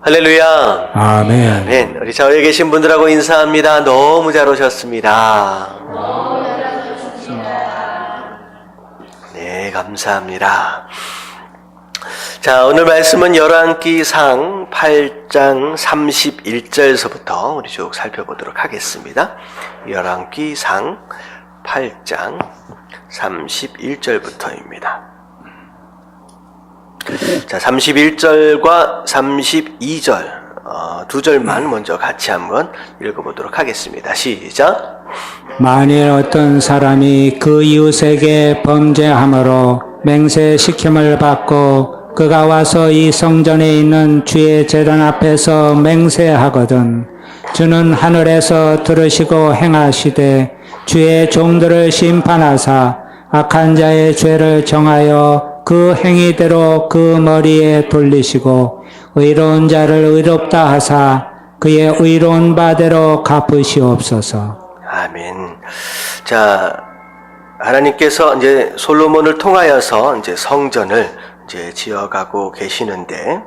할렐루야. 아멘. 아멘. 우리 좌우에 계신 분들하고 인사합니다. 너무 잘 오셨습니다. 네, 감사합니다. 자, 오늘 말씀은 열왕기상 8장 31절서부터 우리 쭉 살펴보도록 하겠습니다. 열왕기상 8장 31절부터입니다. 자, 31절과 32절 두 절만 먼저 같이 한번 읽어보도록 하겠습니다. 시작. 만일 어떤 사람이 그 이웃에게 범죄함으로 맹세시킴을 받고 그가 와서 이 성전에 있는 주의 제단 앞에서 맹세하거든 주는 하늘에서 들으시고 행하시되 주의 종들을 심판하사 악한 자의 죄를 정하여 그 행위대로 그 머리에 돌리시고 의로운 자를 의롭다 하사 그의 의로운 바대로 갚으시옵소서. 아멘. 자, 하나님께서 이제 솔로몬을 통하여서 이제 성전을 이제 지어가고 계시는데,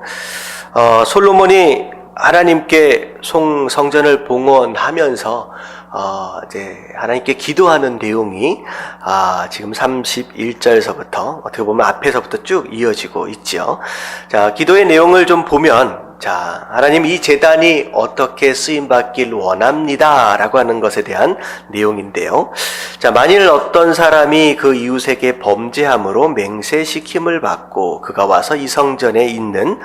솔로몬이 하나님께 성전을 봉헌하면서 이제 하나님께 기도하는 내용이 지금 31절서부터 어떻게 보면 앞에서부터 쭉 이어지고 있죠. 자, 기도의 내용을 좀 보면, 자, 하나님 이 제단이 어떻게 쓰임받길 원합니다 라고 하는 것에 대한 내용인데요. 자, 만일 어떤 사람이 그 이웃에게 범죄함으로 맹세시킴을 받고 그가 와서 이 성전에 있는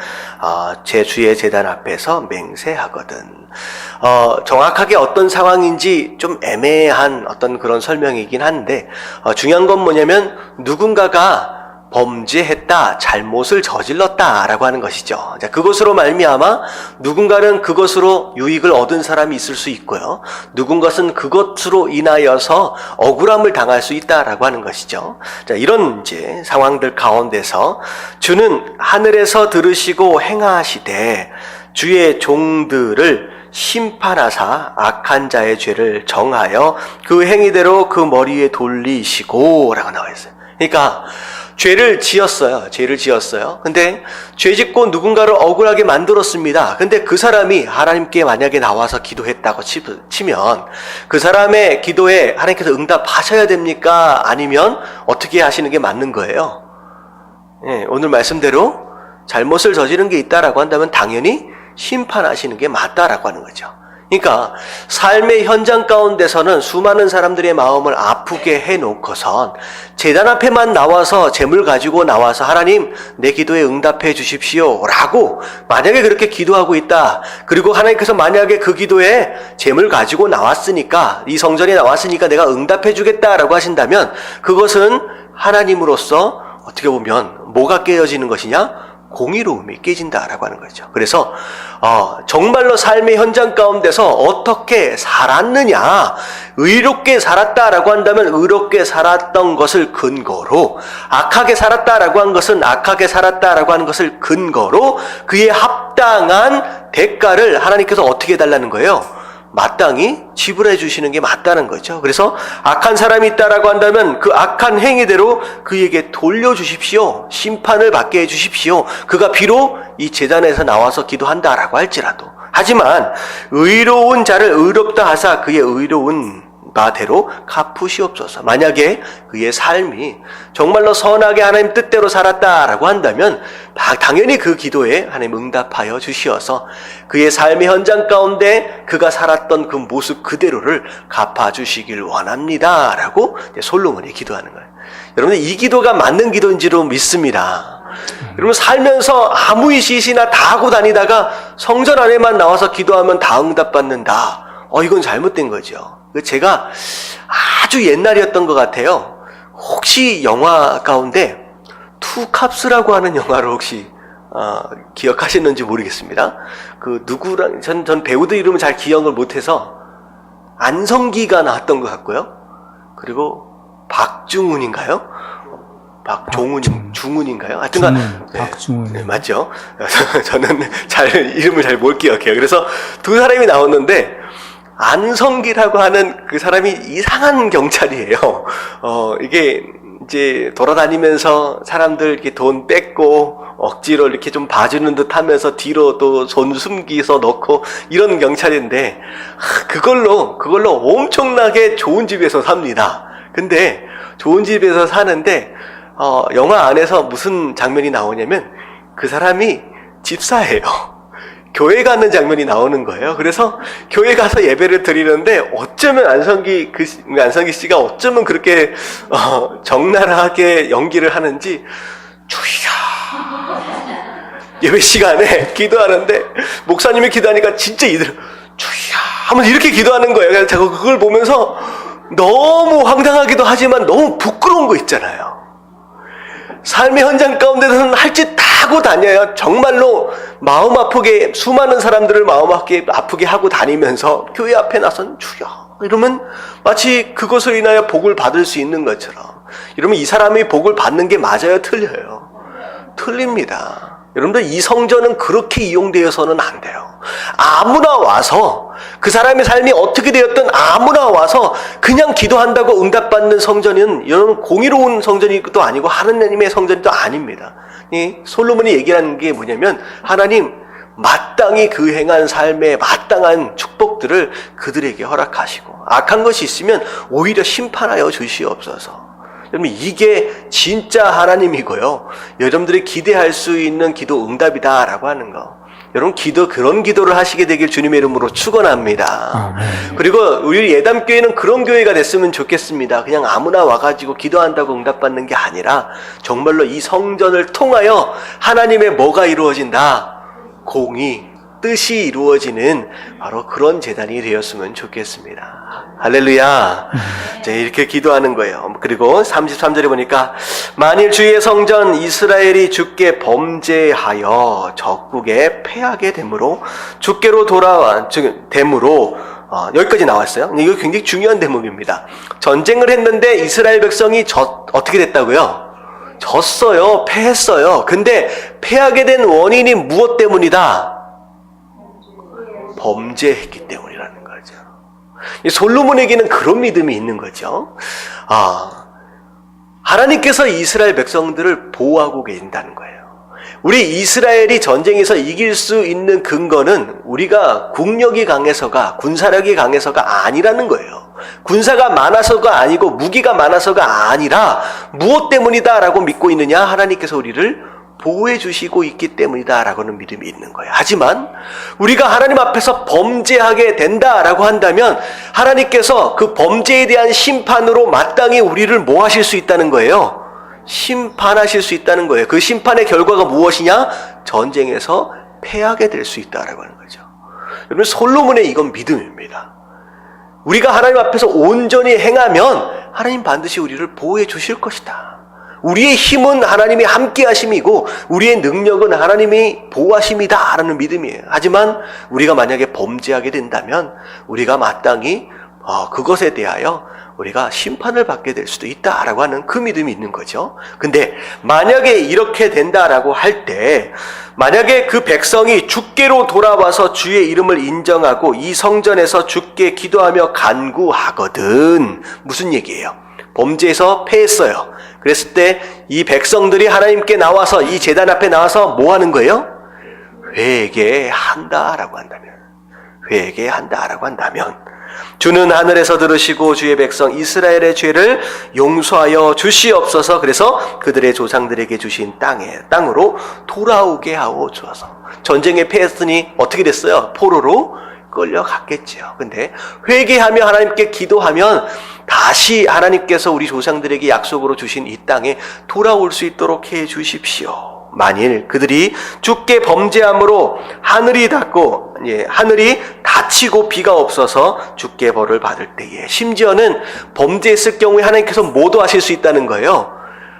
제 주의 제단 앞에서 맹세하거든. 정확하게 어떤 상황인지 좀 애매한 어떤 그런 설명이긴 한데, 중요한 건 뭐냐면 누군가가 범죄했다, 잘못을 저질렀다 라고 하는 것이죠. 자, 그것으로 말미암아 누군가는 그것으로 유익을 얻은 사람이 있을 수 있고요, 누군가는 그것으로 인하여서 억울함을 당할 수 있다라고 하는 것이죠. 자, 이런 이제 상황들 가운데서 주는 하늘에서 들으시고 행하시되 주의 종들을 심판하사 악한 자의 죄를 정하여 그 행위대로 그 머리에 돌리시고 라고 나와 있어요. 그러니까 죄를 지었어요. 근데 죄 짓고 누군가를 억울하게 만들었습니다. 근데 그 사람이 하나님께 만약에 나와서 기도했다고 치면 그 사람의 기도에 하나님께서 응답하셔야 됩니까? 아니면 어떻게 하시는 게 맞는 거예요? 예, 오늘 말씀대로 잘못을 저지른 게 있다라고 한다면 당연히 심판하시는 게 맞다라고 하는 거죠. 그러니까 삶의 현장 가운데서는 수많은 사람들의 마음을 아프게 해놓고선 제단 앞에만 나와서 재물 가지고 나와서 하나님 내 기도에 응답해 주십시오 라고 만약에 그렇게 기도하고 있다, 그리고 하나님께서 만약에 그 기도에 재물 가지고 나왔으니까, 이 성전에 나왔으니까 내가 응답해 주겠다라고 하신다면 그것은 하나님으로서 어떻게 보면 뭐가 깨어지는 것이냐? 공의로움이 깨진다라고 하는 거죠. 그래서 정말로 삶의 현장 가운데서 어떻게 살았느냐, 의롭게 살았다라고 한다면 의롭게 살았던 것을 근거로, 악하게 살았다라고 한 것은 악하게 살았다라고 하는 것을 근거로 그에 합당한 대가를 하나님께서 어떻게 해달라는 거예요? 마땅히 지불해 주시는 게 맞다는 거죠. 그래서 악한 사람이 있다라고 한다면 그 악한 행위대로 그에게 돌려주십시오. 심판을 받게 해주십시오. 그가 비록 이 제단에서 나와서 기도한다라고 할지라도. 하지만 의로운 자를 의롭다 하사 그의 의로운 바대로 갚으시옵소서. 만약에 그의 삶이 정말로 선하게 하나님 뜻대로 살았다라고 한다면 당연히 그 기도에 하나님 응답하여 주시어서 그의 삶의 현장 가운데 그가 살았던 그 모습 그대로를 갚아주시길 원합니다 라고 솔로몬이 기도하는 거예요. 여러분, 이 기도가 맞는 기도인지로 믿습니다. 여러분, 살면서 아무 이시나 다 하고 다니다가 성전 안에만 나와서 기도하면 다 응답받는다, 이건 잘못된 거죠. 제가 아주 옛날이었던 것 같아요. 혹시 영화 가운데 투캅스라고 하는 영화를 혹시 기억하시는지 모르겠습니다. 그 누구랑 전 배우들 이름을 잘 기억을 못해서 안성기가 나왔던 것 같고요. 그리고 박중훈인가요? 중훈인가요? 하여튼간 박중훈. 네, 맞죠? 저는 이름을 잘 못 기억해요. 그래서 두 사람이 나왔는데 안성기라고 하는 그 사람이 이상한 경찰이에요. 이게 이제 돌아다니면서 사람들 이렇게 돈 뺏고 억지로 이렇게 좀 봐주는 듯 하면서 뒤로 또 손 숨기서 넣고 이런 경찰인데, 그걸로 엄청나게 좋은 집에서 삽니다. 근데 좋은 집에서 사는데 영화 안에서 무슨 장면이 나오냐면 그 사람이 집사예요. 교회 가는 장면이 나오는 거예요. 그래서 교회 가서 예배를 드리는데 어쩌면 안성기 씨가 어쩌면 그렇게 적나라하게 연기를 하는지 주여 예배 시간에 기도하는데 목사님이 기도하니까 진짜 이들 주여 하면 이렇게 기도하는 거예요. 그래서 제가 그걸 보면서 너무 황당하기도 하지만 너무 부끄러운 거 있잖아요. 삶의 현장 가운데서는 할 짓 다 하고 다녀요. 정말로 마음 아프게 수많은 사람들을 마음 아프게 하고 다니면서 교회 앞에 나선 주여 이러면 마치 그것을 인하여 복을 받을 수 있는 것처럼, 이러면 이 사람이 복을 받는 게 맞아요? 틀려요? 틀립니다. 여러분들, 이 성전은 그렇게 이용되어서는 안 돼요. 아무나 와서, 그 사람의 삶이 어떻게 되었든 아무나 와서 그냥 기도한다고 응답받는 성전은 여러분 공의로운 성전이도 아니고 하느님의 성전도 아닙니다. 이 솔로몬이 얘기하는 게 뭐냐면, 하나님 마땅히 그 행한 삶의 마땅한 축복들을 그들에게 허락하시고 악한 것이 있으면 오히려 심판하여 주시옵소서. 여러분, 이게 진짜 하나님이고요, 여러분들이 기대할 수 있는 기도 응답이다라고 하는 거. 여러분, 그런 기도를 하시게 되길 주님의 이름으로 축원합니다. 그리고 우리 예담교회는 그런 교회가 됐으면 좋겠습니다. 그냥 아무나 와가지고 기도한다고 응답받는 게 아니라 정말로 이 성전을 통하여 하나님의 뭐가 이루어진다? 공의, 뜻이 이루어지는 바로 그런 제단이 되었으면 좋겠습니다. 할렐루야. 이렇게 기도하는 거예요. 그리고 33절에 보니까 만일 주의 성전 이스라엘이 주께 범죄하여 적국에 패하게 되므로 주께로 돌아와 되므로 여기까지 나왔어요. 이거 굉장히 중요한 대목입니다. 전쟁을 했는데 이스라엘 백성이 어떻게 됐다고요? 졌어요. 패했어요. 근데 패하게 된 원인이 무엇 때문이다? 범죄했기 때문이라는 거죠. 솔로몬에게는 그런 믿음이 있는 거죠. 하나님께서 이스라엘 백성들을 보호하고 계신다는 거예요. 우리 이스라엘이 전쟁에서 이길 수 있는 근거는 우리가 국력이 강해서가, 군사력이 강해서가 아니라는 거예요. 군사가 많아서가 아니고 무기가 많아서가 아니라 무엇 때문이다라고 믿고 있느냐? 하나님께서 우리를 보호해 주시고 있기 때문이다라고는 믿음이 있는 거예요. 하지만 우리가 하나님 앞에서 범죄하게 된다라고 한다면 하나님께서 그 범죄에 대한 심판으로 마땅히 우리를 뭐 하실 수 있다는 거예요? 심판하실 수 있다는 거예요. 그 심판의 결과가 무엇이냐? 전쟁에서 패하게 될 수 있다라고 하는 거죠. 여러분, 솔로몬의 이건 믿음입니다. 우리가 하나님 앞에서 온전히 행하면 하나님 반드시 우리를 보호해 주실 것이다. 우리의 힘은 하나님이 함께 하심이고 우리의 능력은 하나님이 보호하심이다 라는 믿음이에요. 하지만 우리가 만약에 범죄하게 된다면 우리가 마땅히 그것에 대하여 우리가 심판을 받게 될 수도 있다라고 하는 그 믿음이 있는 거죠. 근데 만약에 이렇게 된다라고 할 때, 만약에 그 백성이 주께로 돌아와서 주의 이름을 인정하고 이 성전에서 주께 기도하며 간구하거든, 무슨 얘기예요? 범죄에서 패했어요. 그랬을 때 이 백성들이 하나님께 나와서 이 제단 앞에 나와서 뭐 하는 거예요? 회개한다라고 한다면 주는 하늘에서 들으시고 주의 백성 이스라엘의 죄를 용서하여 주시옵소서. 그래서 그들의 조상들에게 주신 땅으로 돌아오게 하오 주어서. 전쟁에 패했으니 어떻게 됐어요? 포로로 끌려갔겠지요. 근데 회개하며 하나님께 기도하면 다시 하나님께서 우리 조상들에게 약속으로 주신 이 땅에 돌아올 수 있도록 해 주십시오. 만일 그들이 주께 범죄함으로 하늘이 닫히고 비가 없어서 주께 벌을 받을 때에, 심지어는 범죄했을 경우에 하나님께서 뭐도 하실 수 있다는 거예요.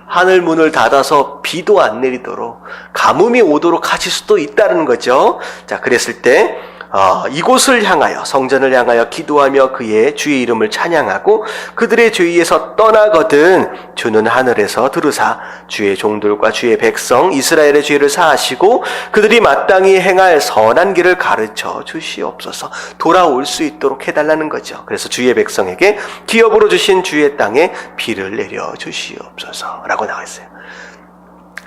하늘 문을 닫아서 비도 안 내리도록 가뭄이 오도록 하실 수도 있다는 거죠. 자, 그랬을 때 이곳을 향하여, 성전을 향하여 기도하며 그의 주의 이름을 찬양하고 그들의 죄에서 떠나거든 주는 하늘에서 들으사 주의 종들과 주의 백성 이스라엘의 죄를 사하시고 그들이 마땅히 행할 선한 길을 가르쳐 주시옵소서. 돌아올 수 있도록 해달라는 거죠. 그래서 주의 백성에게 기업으로 주신 주의 땅에 비를 내려 주시옵소서 라고 나와 있어요.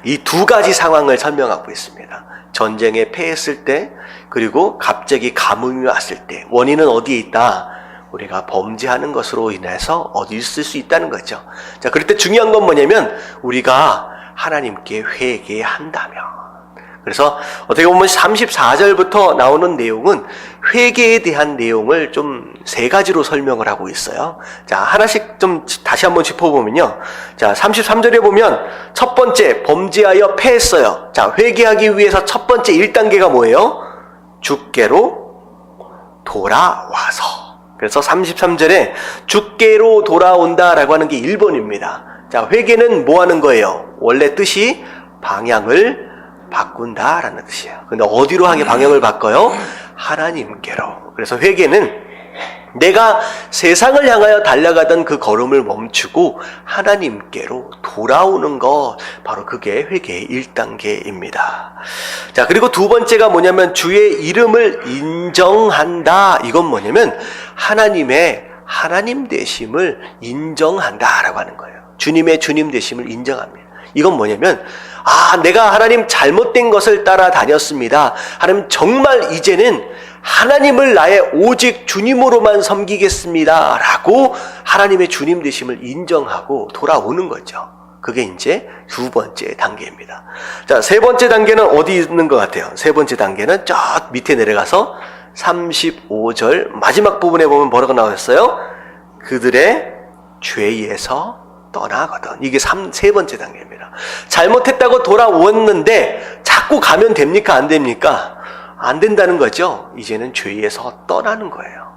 이 두 가지 상황을 설명하고 있습니다. 전쟁에 패했을 때, 그리고 갑자기 가뭄이 왔을 때, 원인은 어디에 있다? 우리가 범죄하는 것으로 인해서 어디 있을 수 있다는 거죠. 자, 그럴 때 중요한 건 뭐냐면 우리가 하나님께 회개한다면. 그래서 어떻게 보면 34절부터 나오는 내용은 회개에 대한 내용을 좀 세 가지로 설명을 하고 있어요. 자, 하나씩 좀 다시 한번 짚어보면요. 자, 33절에 보면 첫 번째, 범죄하여 패했어요. 자, 회개하기 위해서 첫 번째 1단계가 뭐예요? 주께로 돌아와서. 그래서 33절에 주께로 돌아온다라고 하는 게 1번입니다. 자, 회개는 뭐 하는 거예요? 원래 뜻이 방향을 바꾼다라는 뜻이에요. 근데 어디로 하게 방향을 바꿔요? 하나님께로. 그래서 회개는 내가 세상을 향하여 달려가던 그 걸음을 멈추고 하나님께로 돌아오는 것, 바로 그게 회개의 1단계입니다. 자, 그리고 두 번째가 뭐냐면 주의 이름을 인정한다. 이건 뭐냐면 하나님의 하나님 되심을 인정한다라고 하는 거예요. 주님의 주님 되심을 인정합니다. 이건 뭐냐면 내가 하나님 잘못된 것을 따라다녔습니다. 하나님 정말 이제는 하나님을 나의 오직 주님으로만 섬기겠습니다 라고 하나님의 주님 되심을 인정하고 돌아오는 거죠. 그게 이제 두 번째 단계입니다. 자, 세 번째 단계는 어디 있는 것 같아요? 세 번째 단계는 저 밑에 내려가서 35절 마지막 부분에 보면 뭐라고 나왔어요? 그들의 죄에서 떠나거든. 이게 세 번째 단계입니다. 잘못했다고 돌아왔는데 자꾸 가면 됩니까? 안 됩니까? 안 된다는 거죠. 이제는 죄에서 떠나는 거예요.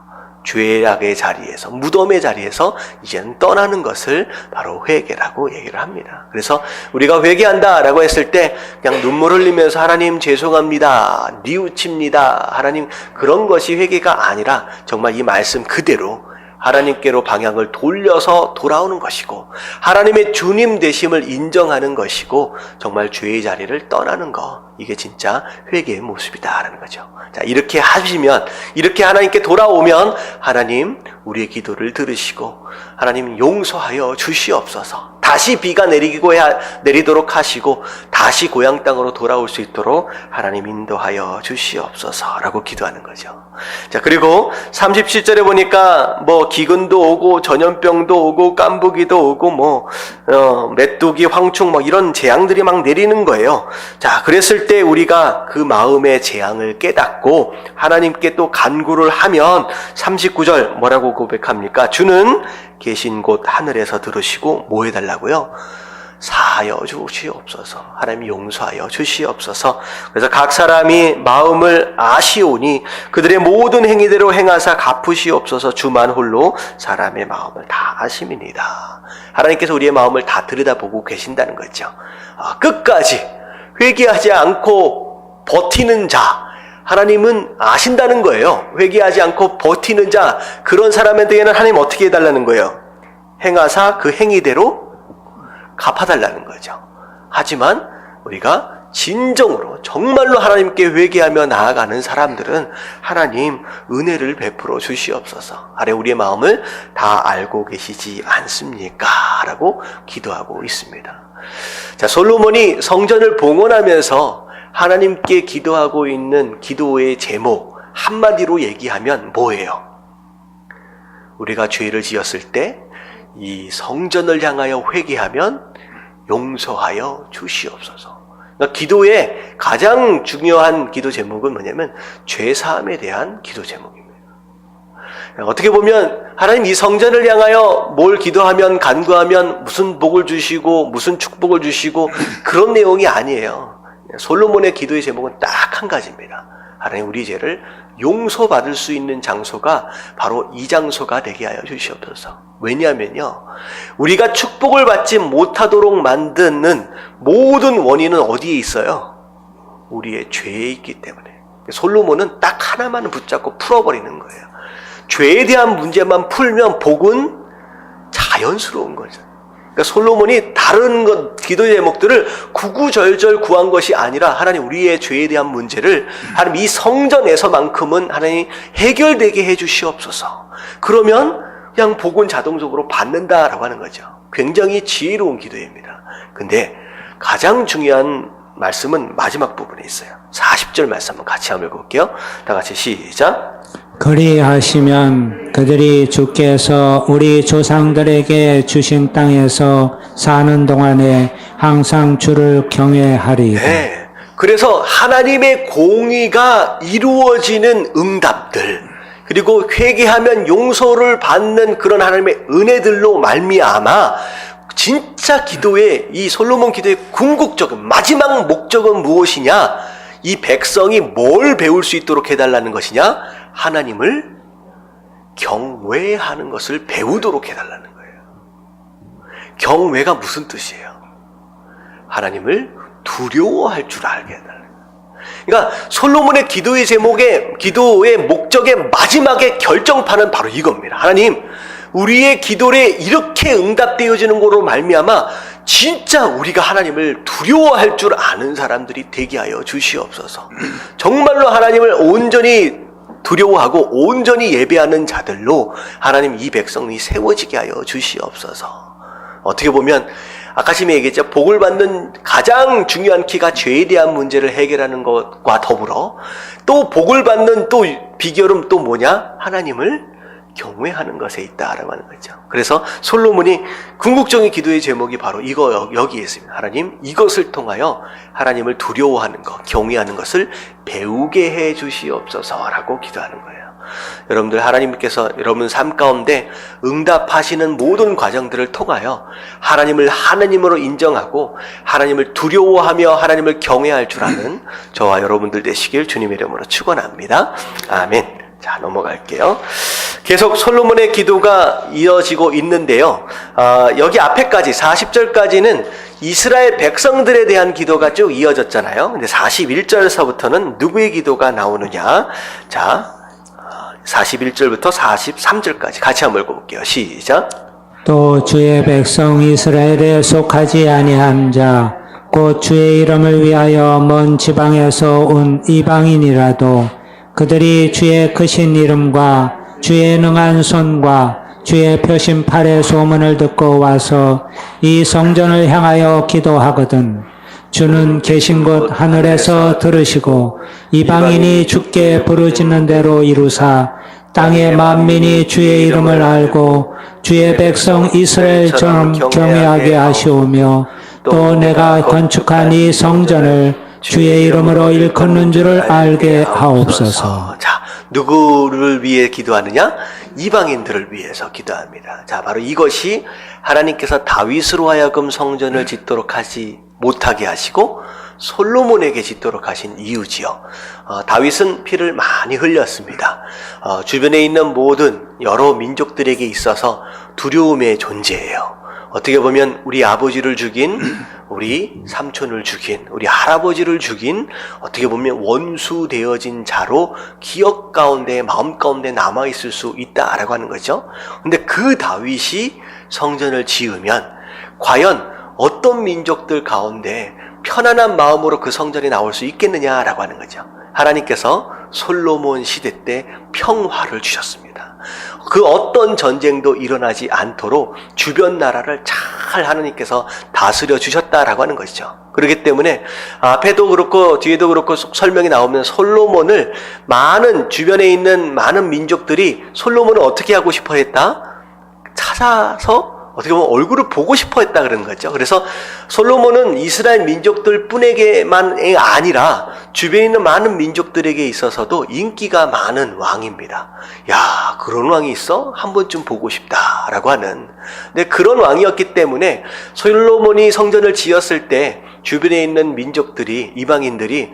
죄악의 자리에서, 무덤의 자리에서 이제는 떠나는 것을 바로 회개라고 얘기를 합니다. 그래서 우리가 회개한다라고 했을 때 그냥 눈물 흘리면서 하나님 죄송합니다, 뉘우칩니다, 하나님, 그런 것이 회개가 아니라 정말 이 말씀 그대로 하나님께로 방향을 돌려서 돌아오는 것이고 하나님의 주님 되심을 인정하는 것이고 정말 죄의 자리를 떠나는 것, 이게 진짜 회개의 모습이다라는 거죠. 자, 이렇게 하시면, 이렇게 하나님께 돌아오면 하나님 우리의 기도를 들으시고 하나님 용서하여 주시옵소서, 다시 비가 내리도록 하시고 다시 고향 땅으로 돌아올 수 있도록 하나님 인도하여 주시옵소서라고 기도하는 거죠. 자, 그리고 37절에 보니까 기근도 오고 전염병도 오고 깐부기도 오고 메뚜기, 황충 이런 재앙들이 막 내리는 거예요. 자, 그랬을 때 우리가 그 마음의 재앙을 깨닫고 하나님께 또 간구를 하면 39절 뭐라고 고백합니까? 주는 계신 곳 하늘에서 들으시고 뭐 해달라고요? 사하여 주시옵소서. 하나님이 용서하여 주시옵소서. 그래서 각 사람이 마음을 아시오니 그들의 모든 행위대로 행하사 갚으시옵소서. 주만 홀로 사람의 마음을 다 아심이니이다. 하나님께서 우리의 마음을 다 들여다보고 계신다는 거죠. 끝까지 회개하지 않고 버티는 자, 하나님은 아신다는 거예요. 회개하지 않고 버티는 자, 그런 사람한테는 하나님 어떻게 해달라는 거예요? 행하사 그 행위대로 갚아달라는 거죠. 하지만 우리가 진정으로 정말로 하나님께 회개하며 나아가는 사람들은 하나님 은혜를 베풀어 주시옵소서. 아래 우리의 마음을 다 알고 계시지 않습니까? 라고 기도하고 있습니다. 자, 솔로몬이 성전을 봉헌하면서 하나님께 기도하고 있는 기도의 제목 한마디로 얘기하면 뭐예요? 우리가 죄를 지었을 때 이 성전을 향하여 회개하면 용서하여 주시옵소서. 그러니까 기도의 가장 중요한 기도 제목은 뭐냐면 죄사함에 대한 기도 제목입니다. 어떻게 보면 하나님 이 성전을 향하여 뭘 기도하면, 간구하면 무슨 복을 주시고 무슨 축복을 주시고 그런 내용이 아니에요. 솔로몬의 기도의 제목은 딱 한 가지입니다. 하나님 우리 죄를 용서받을 수 있는 장소가 바로 이 장소가 되게 하여 주시옵소서. 왜냐하면요, 우리가 축복을 받지 못하도록 만드는 모든 원인은 어디에 있어요? 우리의 죄에 있기 때문에. 솔로몬은 딱 하나만 붙잡고 풀어버리는 거예요. 죄에 대한 문제만 풀면 복은 자연스러운 거죠. 그러니까 솔로몬이 다른 기도 제목들을 구구절절 구한 것이 아니라 하나님 우리의 죄에 대한 문제를 하나님 이 성전에서만큼은 하나님 해결되게 해주시옵소서. 그러면 그냥 복은 자동적으로 받는다라고 하는 거죠. 굉장히 지혜로운 기도입니다. 근데 가장 중요한 말씀은 마지막 부분에 있어요. 40절 말씀 한번 같이 한번 읽어볼게요. 다 같이 시작. 그리하시면 그들이 주께서 우리 조상들에게 주신 땅에서 사는 동안에 항상 주를 경외하리이다. 네. 그래서 하나님의 공의가 이루어지는 응답들, 그리고 회개하면 용서를 받는 그런 하나님의 은혜들로 말미암아 진짜 기도의, 이 솔로몬 기도의 궁극적인 마지막 목적은 무엇이냐? 이 백성이 뭘 배울 수 있도록 해달라는 것이냐? 하나님을 경외하는 것을 배우도록 해달라는 거예요. 경외가 무슨 뜻이에요? 하나님을 두려워할 줄 알게 해달라는 거예요. 그러니까 솔로몬의 기도의 제목에, 기도의 목적의 마지막에 결정판은 바로 이겁니다. 하나님, 우리의 기도에 이렇게 응답되어지는 것으로 말미암아 진짜 우리가 하나님을 두려워할 줄 아는 사람들이 되게 하여 주시옵소서. 정말로 하나님을 온전히 두려워하고 온전히 예배하는 자들로 하나님 이 백성이 세워지게 하여 주시옵소서. 어떻게 보면 아까 전에 얘기했죠. 복을 받는 가장 중요한 키가 죄에 대한 문제를 해결하는 것과 더불어 또 복을 받는 또 비결은 또 뭐냐? 하나님을 경외하는 것에 있다라고 하는 거죠. 그래서 솔로몬이 궁극적인 기도의 제목이 바로 이거 여기에 있습니다. 하나님, 이것을 통하여 하나님을 두려워하는 것, 경외하는 것을 배우게 해 주시옵소서라고 기도하는 거예요. 여러분들, 하나님께서 여러분 삶 가운데 응답하시는 모든 과정들을 통하여 하나님을 하나님으로 인정하고 하나님을 두려워하며 하나님을 경외할 줄 아는 저와 여러분들 되시길 주님의 이름으로 축원합니다. 아멘. 자, 넘어갈게요. 계속 솔로몬의 기도가 이어지고 있는데요. 여기 앞에까지 40절까지는 이스라엘 백성들에 대한 기도가 쭉 이어졌잖아요. 근데 41절에서부터는 누구의 기도가 나오느냐? 자, 41절부터 43절까지 같이 한번 읽어볼게요. 시작. 또 주의 백성 이스라엘에 속하지 아니한 자, 곧 주의 이름을 위하여 먼 지방에서 온 이방인이라도 그들이 주의 크신 이름과 주의 능한 손과 주의 펴신 팔의 소문을 듣고 와서 이 성전을 향하여 기도하거든 주는 계신 곳 하늘에서 들으시고 이방인이 주께 부르짖는 대로 이루사 땅의 만민이 주의 이름을 알고 주의 백성 이스라엘처럼 경외하게 하시오며 또 내가 건축한 이 성전을 주의 이름으로 일컫는 줄을 알게 하옵소서. 자, 누구를 위해 기도하느냐? 이방인들을 위해서 기도합니다. 자, 바로 이것이 하나님께서 다윗으로 하여금 성전을 짓도록 하지 못하게 하시고 솔로몬에게 짓도록 하신 이유지요. 다윗은 피를 많이 흘렸습니다. 주변에 있는 모든 여러 민족들에게 있어서 두려움의 존재예요. 어떻게 보면 우리 아버지를 죽인, 우리 삼촌을 죽인, 우리 할아버지를 죽인 어떻게 보면 원수 되어진 자로 기억 가운데, 마음 가운데 남아있을 수 있다라고 하는 거죠. 근데 그 다윗이 성전을 지으면 과연 어떤 민족들 가운데 편안한 마음으로 그 성전이 나올 수 있겠느냐라고 하는 거죠. 하나님께서 솔로몬 시대 때 평화를 주셨습니다. 그 어떤 전쟁도 일어나지 않도록 주변 나라를 잘 하나님께서 다스려 주셨다라고 하는 것이죠. 그렇기 때문에 앞에도 그렇고 뒤에도 그렇고 설명이 나오면 솔로몬을 주변에 있는 많은 민족들이 솔로몬을 어떻게 하고 싶어 했다? 찾아서 어떻게 보면 얼굴을 보고 싶어 했다 그런 거죠. 그래서 솔로몬은 이스라엘 민족들 뿐에게만이 아니라 주변에 있는 많은 민족들에게 있어서도 인기가 많은 왕입니다. 야, 그런 왕이 있어? 한 번쯤 보고 싶다라고 하는. 근데 그런 왕이었기 때문에 솔로몬이 성전을 지었을 때 주변에 있는 민족들이, 이방인들이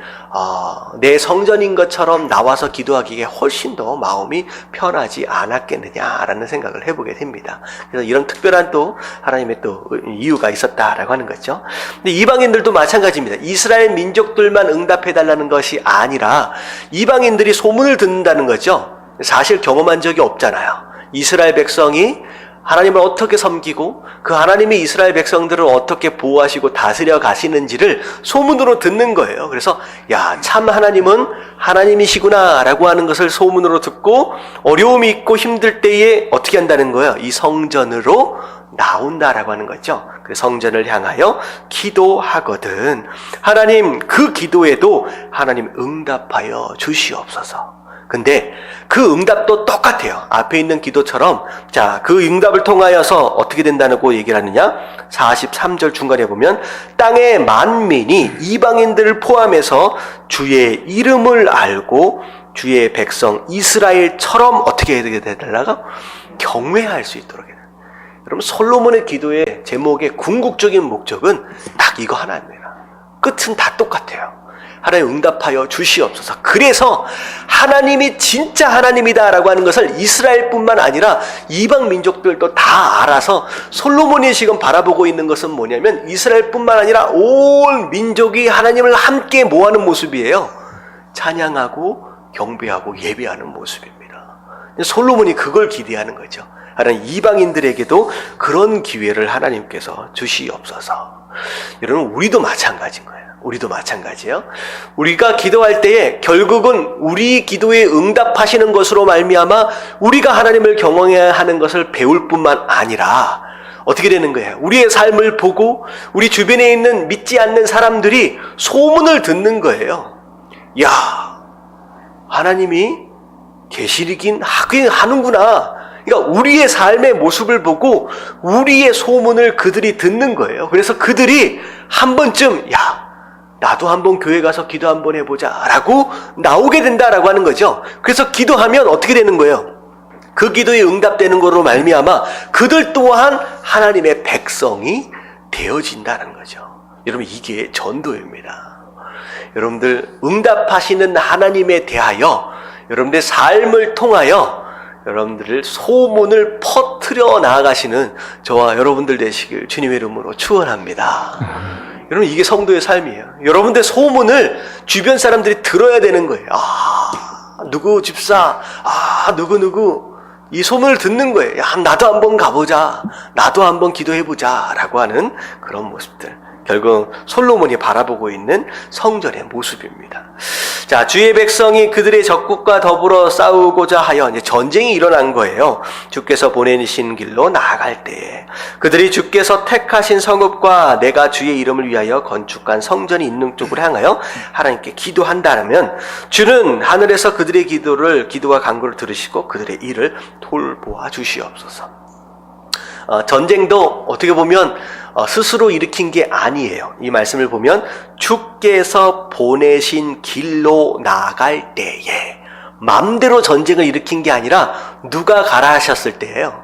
내 성전인 것처럼 나와서 기도하기에 훨씬 더 마음이 편하지 않았겠느냐라는 생각을 해보게 됩니다. 그래서 이런 특별한 또 하나님의 또 이유가 있었다라고 하는 거죠. 근데 이방인들도 마찬가지입니다. 이스라엘 민족들만 응답해달라는 것이 아니라 이방인들이 소문을 듣는다는 거죠. 사실 경험한 적이 없잖아요. 이스라엘 백성이 하나님을 어떻게 섬기고 그 하나님이 이스라엘 백성들을 어떻게 보호하시고 다스려 가시는지를 소문으로 듣는 거예요. 그래서 야, 참 하나님은 하나님이시구나 라고 하는 것을 소문으로 듣고 어려움이 있고 힘들 때에 어떻게 한다는 거예요? 이 성전으로 나온다라고 하는 거죠. 그 성전을 향하여 기도하거든. 하나님, 그 기도에도 하나님 응답하여 주시옵소서. 근데 그 응답도 똑같아요. 앞에 있는 기도처럼. 자, 그 응답을 통하여서 어떻게 된다고 얘기를 하느냐? 43절 중간에 보면 땅의 만민이 이방인들을 포함해서 주의 이름을 알고 주의 백성 이스라엘처럼 어떻게 해야 되달라고? 경외할 수 있도록 해요. 여러분, 솔로몬의 기도의 제목의 궁극적인 목적은 딱 이거 하나입니다. 끝은 다 똑같아요. 하나님 응답하여 주시옵소서. 그래서 하나님이 진짜 하나님이다라고 하는 것을 이스라엘뿐만 아니라 이방 민족들도 다 알아서 솔로몬이 지금 바라보고 있는 것은 뭐냐면 이스라엘뿐만 아니라 온 민족이 하나님을 함께 모아는 모습이에요. 찬양하고 경배하고 예배하는 모습입니다. 솔로몬이 그걸 기대하는 거죠. 하나님, 이방인들에게도 그런 기회를 하나님께서 주시옵소서. 여러분, 우리도 마찬가지인 거예요. 우리도 마찬가지예요. 우리가 기도할 때에 결국은 우리 기도에 응답하시는 것으로 말미암아 우리가 하나님을 경험해야 하는 것을 배울 뿐만 아니라 어떻게 되는 거예요? 우리의 삶을 보고 우리 주변에 있는 믿지 않는 사람들이 소문을 듣는 거예요. 야, 하나님이 계시긴 하긴 하는구나. 그러니까 우리의 삶의 모습을 보고 우리의 소문을 그들이 듣는 거예요. 그래서 그들이 한 번쯤 나도 한번 교회 가서 기도 한번 해보자 라고 나오게 된다라고 하는 거죠. 그래서 기도하면 어떻게 되는 거예요? 그 기도에 응답되는 것으로 말미암아 그들 또한 하나님의 백성이 되어진다는 거죠. 여러분, 이게 전도입니다. 여러분들, 응답하시는 하나님에 대하여 여러분들의 삶을 통하여 여러분들을 소문을 퍼뜨려 나아가시는 저와 여러분들 되시길 주님의 이름으로 축원합니다. 여러분, 이게 성도의 삶이에요. 여러분들 소문을 주변 사람들이 들어야 되는 거예요. 누구 집사, 누구 이 소문을 듣는 거예요. 나도 한번 가보자, 나도 한번 기도해보자 라고 하는 그런 모습들. 결국 솔로몬이 바라보고 있는 성전의 모습입니다. 자, 주의 백성이 그들의 적국과 더불어 싸우고자 하여 이제 전쟁이 일어난 거예요. 주께서 보내신 길로 나아갈 때에 그들이 주께서 택하신 성읍과 내가 주의 이름을 위하여 건축한 성전이 있는 쪽으로 향하여 하나님께 기도한다면 주는 하늘에서 그들의 기도와 간구를 들으시고 그들의 일을 돌보아 주시옵소서. 전쟁도 어떻게 보면 스스로 일으킨 게 아니에요. 이 말씀을 보면 주께서 보내신 길로 나갈 때에 마음대로 전쟁을 일으킨 게 아니라 누가 가라 하셨을 때예요.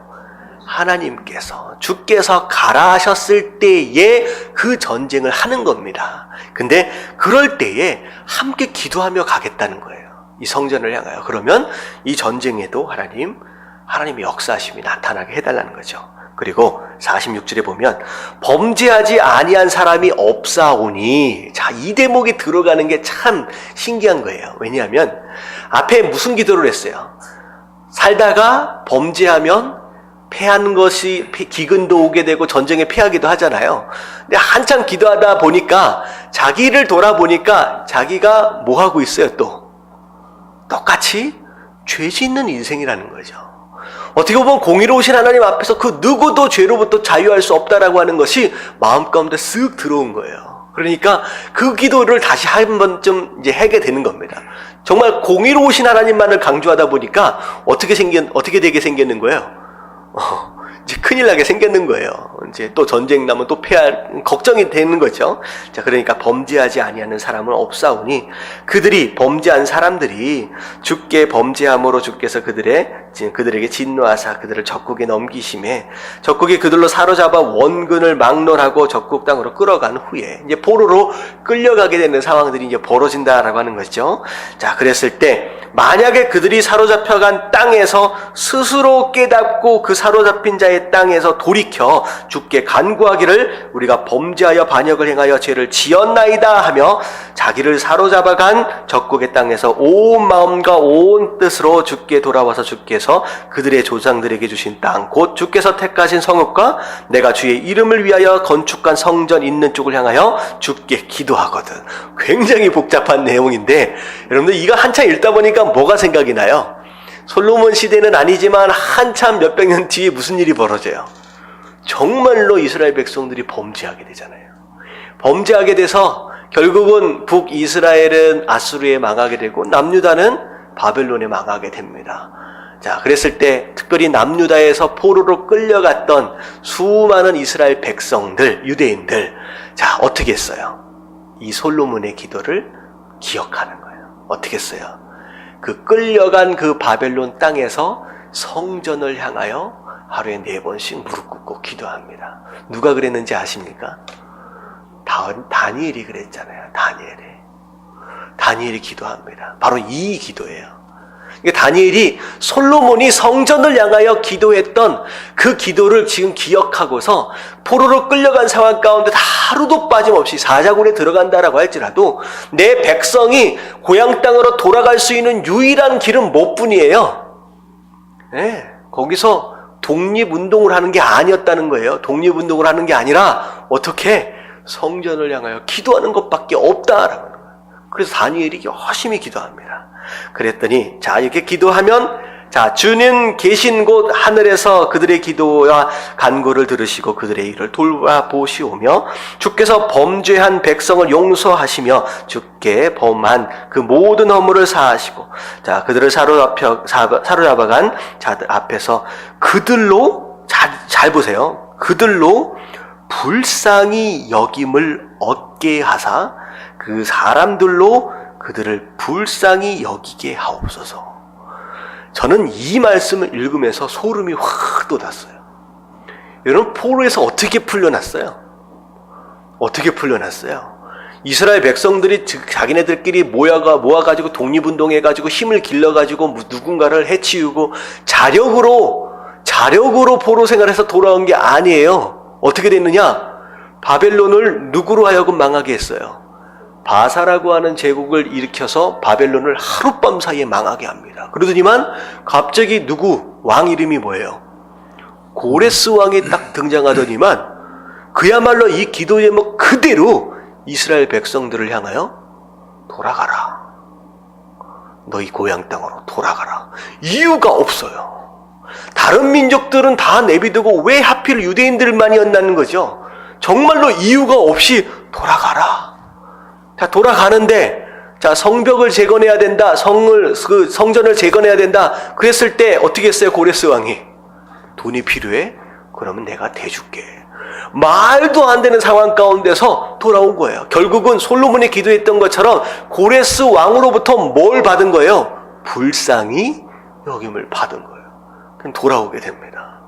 하나님께서, 주께서 가라 하셨을 때에 그 전쟁을 하는 겁니다. 근데 그럴 때에 함께 기도하며 가겠다는 거예요. 이 성전을 향하여. 그러면 이 전쟁에도 하나님의 역사하심이 나타나게 해달라는 거죠. 그리고 46절에 보면 범죄하지 아니한 사람이 없사오니, 자, 이 대목이 들어가는 게 참 신기한 거예요. 왜냐하면 앞에 무슨 기도를 했어요? 살다가 범죄하면 패한 것이 기근도 오게 되고 전쟁에 패하기도 하잖아요. 근데 한참 기도하다 보니까 자기를 돌아보니까 자기가 뭐 하고 있어요? 또 똑같이 죄 짓는 인생이라는 거죠. 어떻게 보면 공의로우신 하나님 앞에서 그 누구도 죄로부터 자유할 수 없다라고 하는 것이 마음 가운데 쓱 들어온 거예요. 그러니까 그 기도를 다시 한 번쯤 이제 하게 되는 겁니다. 정말 공의로우신 하나님만을 강조하다 보니까 어떻게 되게 생겼는 거예요? 이제 큰일 나게 생겼는 거예요. 이제 또 전쟁 나면 또 패할 걱정이 되는 거죠. 자, 그러니까 범죄하지 아니하는 사람은 없사오니 그들이 범죄한 사람들이 주께 범죄함으로 주께서 그들에게 진노하사 그들을 적국에 넘기심에 적국이 그들로 사로잡아 원근을 막론하고 적국 땅으로 끌어간 후에 이제 포로로 끌려가게 되는 상황들이 이제 벌어진다라고 하는 거죠. 자, 그랬을 때 만약에 그들이 사로잡혀간 땅에서 스스로 깨닫고 그 사로잡힌 자의 땅에서 돌이켜 주께 간구하기를 우리가 범죄하여 반역을 행하여 죄를 지었나이다 하며 자기를 사로잡아간 적국의 땅에서 온 마음과 온 뜻으로 주께 돌아와서 주께서 그들의 조상들에게 주신 땅 곧 주께서 택하신 성읍과 내가 주의 이름을 위하여 건축한 성전 있는 쪽을 향하여 주께 기도하거든. 굉장히 복잡한 내용인데 여러분들 이거 한참 읽다 보니까 뭐가 생각이 나요? 솔로몬 시대는 아니지만 한참 몇백 년 뒤에 무슨 일이 벌어져요? 정말로 이스라엘 백성들이 범죄하게 되잖아요. 범죄하게 돼서 결국은 북이스라엘은 아수르에 망하게 되고 남유다는 바벨론에 망하게 됩니다. 자, 그랬을 때 특별히 남유다에서 포로로 끌려갔던 수많은 이스라엘 백성들, 유대인들, 자, 어떻게 했어요? 이 솔로몬의 기도를 기억하는 거예요. 어떻게 했어요? 그 끌려간 그 바벨론 땅에서 성전을 향하여 하루에 4번씩 무릎 꿇고 기도합니다. 누가 그랬는지 아십니까? 다니엘이 그랬잖아요. 다니엘이 기도합니다. 바로 이 기도예요. 다니엘이 솔로몬이 성전을 향하여 기도했던 그 기도를 지금 기억하고서 포로로 끌려간 상황 가운데 하루도 빠짐없이 사자굴에 들어간다라고 할지라도 내 백성이 고향 땅으로 돌아갈 수 있는 유일한 길은 뭐뿐이에요? 네, 거기서 독립운동을 하는 게 아니었다는 거예요. 독립운동을 하는 게 아니라 어떻게? 성전을 향하여 기도하는 것밖에 없다라고 하는 거예요. 그래서 다니엘이 열심히 기도합니다. 그랬더니 자, 이렇게 기도하면 자, 주는 계신 곳 하늘에서 그들의 기도와 간구를 들으시고 그들의 일을 돌아보시오며 주께서 범죄한 백성을 용서하시며 주께 범한 그 모든 허물을 사하시고 자, 그들을 사로잡아간 자들 앞에서 그들로 잘 보세요. 그들로 불쌍히 여김을 얻게 하사 그 사람들로 그들을 불쌍히 여기게 하옵소서. 저는 이 말씀을 읽으면서 소름이 확 돋았어요. 여러분, 포로에서 어떻게 풀려났어요? 이스라엘 백성들이 자기네들끼리 모아가지고 독립운동해가지고 힘을 길러가지고 누군가를 해치우고 자력으로 포로 생활해서 돌아온 게 아니에요. 어떻게 됐느냐? 바벨론을 누구로 하여금 망하게 했어요. 바사라고 하는 제국을 일으켜서 바벨론을 하룻밤 사이에 망하게 합니다. 그러더니만 갑자기 왕 이름이 뭐예요? 고레스 왕이 딱 등장하더니만 그야말로 이 기도 제목 그대로 이스라엘 백성들을 향하여 돌아가라. 너희 고향 땅으로 돌아가라. 이유가 없어요. 다른 민족들은 다 내비두고 왜 하필 유대인들만이었나는 거죠. 정말로 이유가 없이 돌아가라. 자, 돌아가는데, 자, 성벽을 재건해야 된다. 성전을 재건해야 된다. 그랬을 때 어떻게 했어요, 고레스 왕이? 돈이 필요해? 그러면 내가 대줄게. 말도 안 되는 상황 가운데서 돌아온 거예요. 결국은 솔로몬이 기도했던 것처럼 고레스 왕으로부터 뭘 받은 거예요? 불쌍히 여김을 받은 거예요. 그럼 돌아오게 됩니다.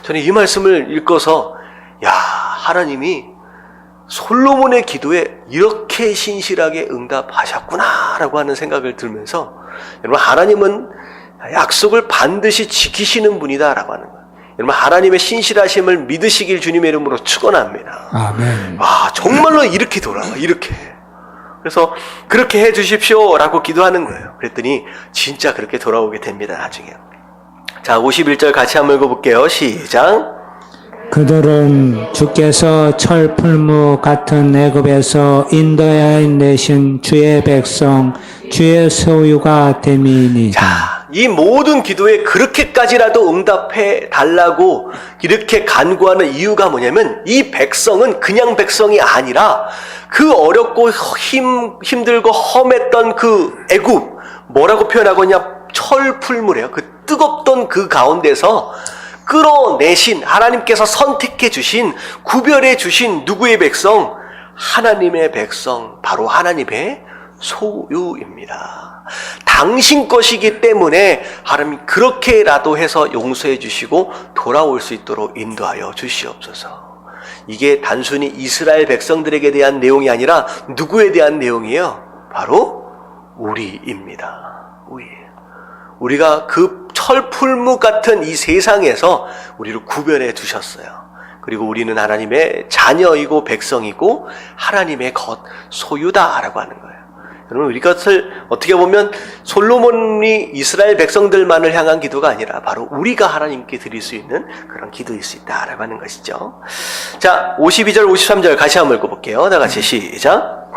저는 이 말씀을 읽어서, 하나님이 솔로몬의 기도에 이렇게 신실하게 응답하셨구나라고 하는 생각을 들면서, 여러분, 하나님은 약속을 반드시 지키시는 분이다라고 하는 거예요. 여러분, 하나님의 신실하심을 믿으시길 주님의 이름으로 축원합니다. 아멘. 정말로 이렇게 돌아와, 이렇게. 그래서 그렇게 해 주십시오라고 기도하는 거예요. 그랬더니 진짜 그렇게 돌아오게 됩니다, 나중에. 자, 51절 같이 한번 읽어볼게요. 시작. 그들은 주께서 철풀무 같은 애굽에서 인도하여 내신 주의 백성, 주의 소유가 됨이니이다. 자, 이 모든 기도에 그렇게까지라도 응답해 달라고 이렇게 간구하는 이유가 뭐냐면, 이 백성은 그냥 백성이 아니라 그 어렵고 힘들고 험했던 그 애굽, 뭐라고 표현하고 있냐? 철풀무래요. 그 뜨겁던 그 가운데서 끌어내신, 하나님께서 선택해 주신, 구별해 주신 누구의 백성? 하나님의 백성, 바로 하나님의 소유입니다. 당신 것이기 때문에 하나님 그렇게라도 해서 용서해 주시고 돌아올 수 있도록 인도하여 주시옵소서. 이게 단순히 이스라엘 백성들에게 대한 내용이 아니라 누구에 대한 내용이에요? 바로 우리입니다. 우리가 그 철풀무 같은 이 세상에서 우리를 구별해 두셨어요. 그리고 우리는 하나님의 자녀이고 백성이고 하나님의 소유다라고 하는 거예요. 여러분, 우리 것을 어떻게 보면 솔로몬이 이스라엘 백성들만을 향한 기도가 아니라 바로 우리가 하나님께 드릴 수 있는 그런 기도일 수 있다라고 하는 것이죠. 자, 52절, 53절 같이 한번 읽어볼게요. 다 같이 시작.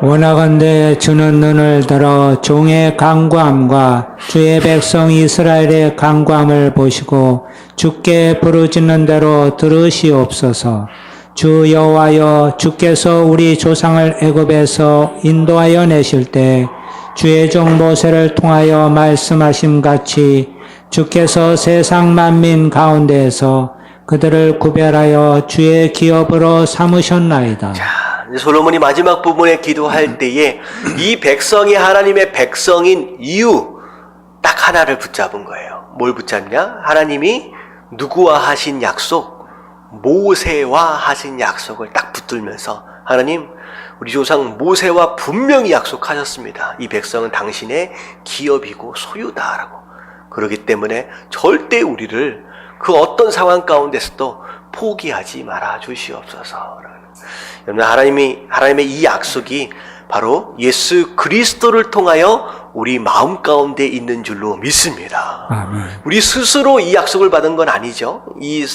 원하건대 주는 눈을 들어 종의 간구함과 주의 백성 이스라엘의 간구함을 보시고 주께 부르짖는 대로 들으시옵소서. 주 여호와여, 주께서 우리 조상을 애굽에서 인도하여 내실 때 주의 종 모세를 통하여 말씀하심 같이 주께서 세상 만민 가운데에서 그들을 구별하여 주의 기업으로 삼으셨나이다. 자, 이제 솔로몬이 마지막 부분에 기도할 때에 이 백성이 하나님의 백성인 이유 딱 하나를 붙잡은 거예요. 뭘 붙잡냐? 하나님이 누구와 하신 약속? 모세와 하신 약속을 딱 붙들면서 하나님, 우리 조상 모세와 분명히 약속하셨습니다. 이 백성은 당신의 기업이고 소유다라고. 그렇기 때문에 절대 우리를 그 어떤 상황 가운데서도 포기하지 말아 주시옵소서. 여러분, 하나님의 이 약속이 바로 예수 그리스도를 통하여 우리 마음 가운데 있는 줄로 믿습니다. 아멘. 우리 스스로 이 약속을 받은 건 아니죠. 이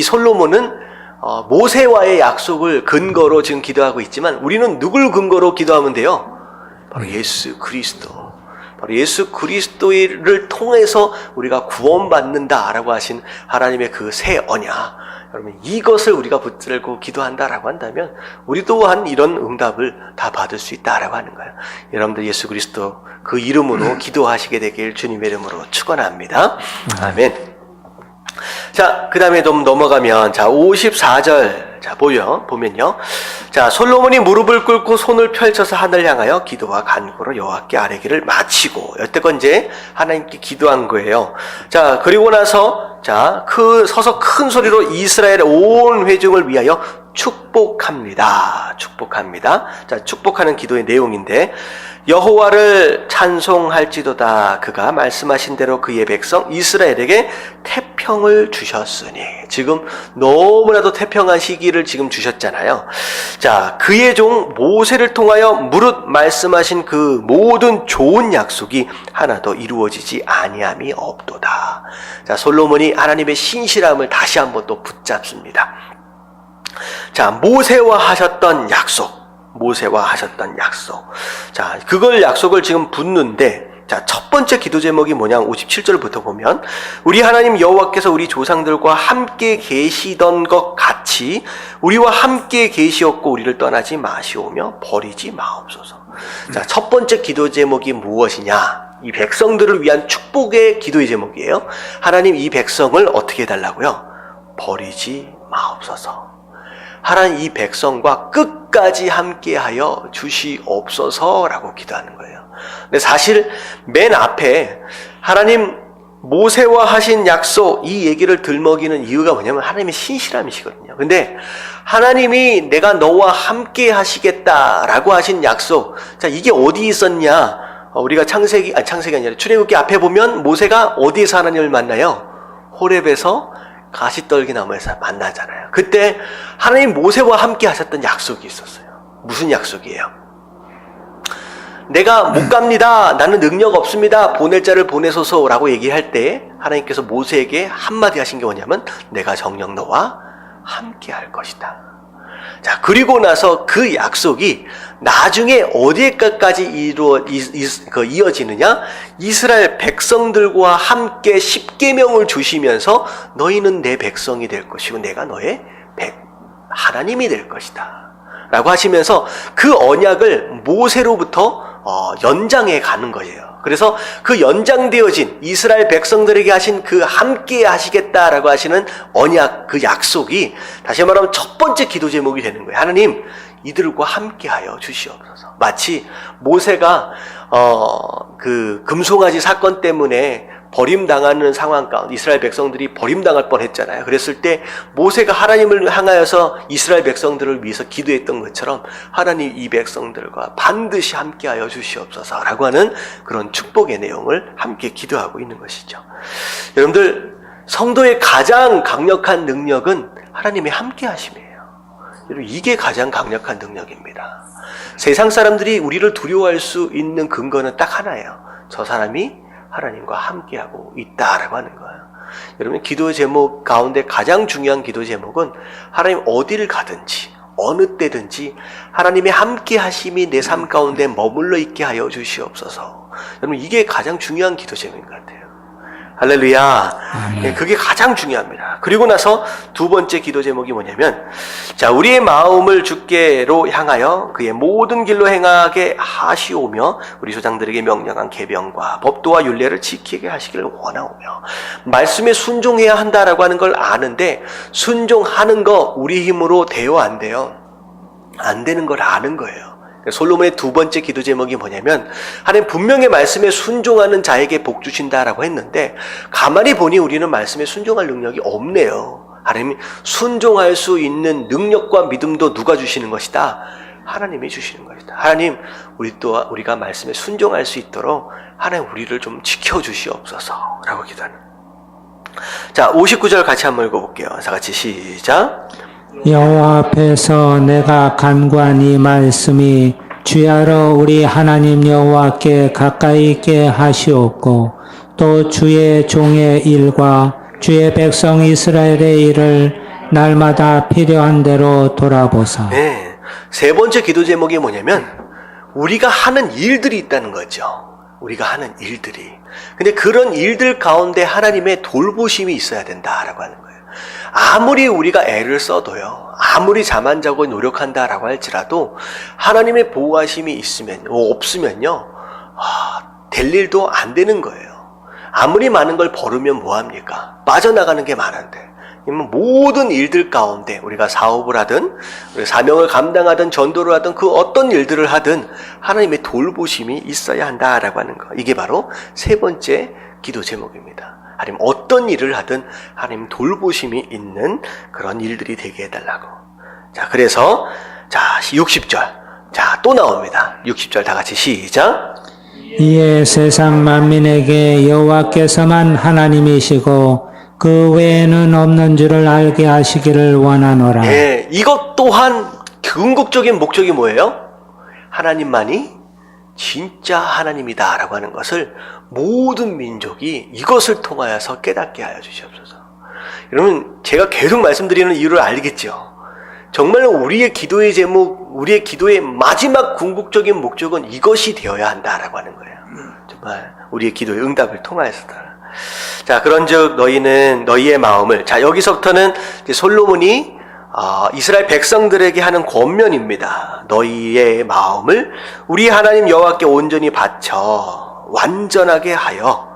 솔로몬은 모세와의 약속을 근거로 지금 기도하고 있지만 우리는 누굴 근거로 기도하면 돼요? 바로 예수 그리스도. 바로 예수 그리스도를 통해서 우리가 구원받는다라고 하신 하나님의 그 새 언약. 여러분, 이것을 우리가 붙들고 기도한다라고 한다면 우리 또한 이런 응답을 다 받을 수 있다라고 하는 거예요. 여러분들 예수 그리스도 그 이름으로 기도하시게 되길 주님의 이름으로 축원합니다. 아멘. 자, 그 다음에 좀 넘어가면, 자, 54절. 자, 보면요. 자, 솔로몬이 무릎을 꿇고 손을 펼쳐서 하늘 향하여 기도와 간구로 여호와께 아뢰기를 마치고, 여태껏 이제 하나님께 기도한 거예요. 자, 그리고 나서, 자, 서서 큰 소리로 이스라엘의 온 회중을 위하여 축복합니다. 축복합니다. 자, 축복하는 기도의 내용인데, 여호와를 찬송할지도다. 그가 말씀하신 대로 그의 백성 이스라엘에게 태평을 주셨으니. 지금 너무나도 태평한 시기를 지금 주셨잖아요. 자, 그의 종 모세를 통하여 무릇 말씀하신 그 모든 좋은 약속이 하나도 이루어지지 아니함이 없도다. 자, 솔로몬이 하나님의 신실함을 다시 한번 또 붙잡습니다. 자, 모세와 하셨던 약속. 자, 약속을 지금 붙는데, 자, 첫 번째 기도 제목이 뭐냐? 57절부터 보면, 우리 하나님 여호와께서 우리 조상들과 함께 계시던 것 같이 우리와 함께 계시었고 우리를 떠나지 마시오며 버리지 마옵소서. 자, 첫 번째 기도 제목이 무엇이냐? 이 백성들을 위한 축복의 기도의 제목이에요. 하나님, 이 백성을 어떻게 해달라고요? 버리지 마옵소서. 하나님, 이 백성과 끝까지 함께하여 주시옵소서라고 기도하는 거예요. 근데 사실 맨 앞에 하나님 모세와 하신 약속, 이 얘기를 들먹이는 이유가 뭐냐면 하나님의 신실함이시거든요. 근데 하나님이 내가 너와 함께 하시겠다라고 하신 약속, 자, 이게 어디 있었냐? 우리가 창세기 아니라 출애굽기 앞에 보면 모세가 어디에서 하나님을 만나요? 호렙에서 가시떨기 나무에서 만나잖아요. 그때 하나님 모세와 함께 하셨던 약속이 있었어요. 무슨 약속이에요? 내가 못 갑니다. 나는 능력 없습니다. 보낼 자를 보내소서라고 얘기할 때 하나님께서 모세에게 한마디 하신 게 뭐냐면 내가 정녕 너와 함께 할 것이다. 자, 그리고 나서 그 약속이 나중에 어디까지 이어지느냐? 이스라엘 백성들과 함께 10계명을 주시면서 너희는 내 백성이 될 것이고 내가 너의 하나님이 될 것이다 라고 하시면서 그 언약을 모세로부터 연장해 가는 거예요. 그래서 그 연장되어진 이스라엘 백성들에게 하신 그 함께 하시겠다라고 하시는 언약, 그 약속이 다시 말하면 첫 번째 기도 제목이 되는 거예요. 하나님, 이들과 함께하여 주시옵소서. 마치 모세가 그 금송아지 사건 때문에 버림당하는 상황 가운데 이스라엘 백성들이 버림당할 뻔했잖아요. 그랬을 때 모세가 하나님을 향하여서 이스라엘 백성들을 위해서 기도했던 것처럼 하나님, 이 백성들과 반드시 함께하여 주시옵소서라고 하는 그런 축복의 내용을 함께 기도하고 있는 것이죠. 여러분들, 성도의 가장 강력한 능력은 하나님의 함께하심이에요. 여러분, 이게 가장 강력한 능력입니다. 세상 사람들이 우리를 두려워할 수 있는 근거는 딱 하나예요. 저 사람이 하나님과 함께하고 있다라고 하는 거예요. 여러분, 기도 제목 가운데 가장 중요한 기도 제목은 하나님 어디를 가든지 어느 때든지 하나님의 함께 하심이 내 삶 가운데 머물러 있게 하여 주시옵소서. 여러분, 이게 가장 중요한 기도 제목인 것 같아요. 할렐루야. 네, 그게 가장 중요합니다. 그리고 나서 두 번째 기도 제목이 뭐냐면, 자, 우리의 마음을 주께로 향하여 그의 모든 길로 행하게 하시오며 우리 조상들에게 명령한 계명과 법도와 율례를 지키게 하시기를 원하오며. 말씀에 순종해야 한다라고 하는 걸 아는데 순종하는 거 우리 힘으로 돼요, 안 돼요? 안 되는 걸 아는 거예요. 솔로몬의 두 번째 기도 제목이 뭐냐면, 하나님 분명히 말씀에 순종하는 자에게 복 주신다라고 했는데 가만히 보니 우리는 말씀에 순종할 능력이 없네요. 하나님이 순종할 수 있는 능력과 믿음도 누가 주시는 것이다? 하나님이 주시는 것이다. 하나님, 우리가 말씀에 순종할 수 있도록 하나님 우리를 좀 지켜주시옵소서 라고 기도하는. 자, 59절 같이 한번 읽어볼게요. 다 같이 시작. 여호와 앞에서 내가 간구한 이 말씀이 주야로 우리 하나님 여호와께 가까이 있게 하시옵고 또 주의 종의 일과 주의 백성 이스라엘의 일을 날마다 필요한 대로 돌아보사. 네, 세 번째 기도 제목이 뭐냐면 우리가 하는 일들이 있다는 거죠. 우리가 하는 일들이. 근데 그런 일들 가운데 하나님의 돌보심이 있어야 된다라고 하는 거예요. 아무리 우리가 애를 써도요, 아무리 잠 안 자고 노력한다라고 할지라도 하나님의 보호하심이 없으면요, 될 일도 안 되는 거예요. 아무리 많은 걸 벌으면 뭐합니까? 빠져나가는 게 많은데. 모든 일들 가운데 우리가 사업을 하든 사명을 감당하든 전도를 하든 그 어떤 일들을 하든 하나님의 돌보심이 있어야 한다라고 하는 거. 이게 바로 세 번째 기도 제목입니다. 하나님 어떤 일을 하든 하나님 돌보심이 있는 그런 일들이 되게 해달라고. 자, 그래서 자 60절. 자, 또 나옵니다. 60절 다 같이 시작. 이에 세상 만민에게 여호와께서만 하나님이시고 그 외에는 없는 줄을 알게 하시기를 원하노라. 네, 이것 또한 궁극적인 목적이 뭐예요? 하나님만이 진짜 하나님이다라고 하는 것을 모든 민족이 이것을 통하여서 깨닫게 하여 주시옵소서. 여러분, 제가 계속 말씀드리는 이유를 알겠죠? 정말로 우리의 기도의 제목, 우리의 기도의 마지막 궁극적인 목적은 이것이 되어야 한다라고 하는 거예요. 정말 우리의 기도의 응답을 통하여서다. 자, 그런즉 너희는 너희의 마음을, 자, 여기서부터는 이제 솔로몬이 이스라엘 백성들에게 하는 권면입니다. 너희의 마음을 우리 하나님 여호와께 온전히 바쳐 완전하게 하여,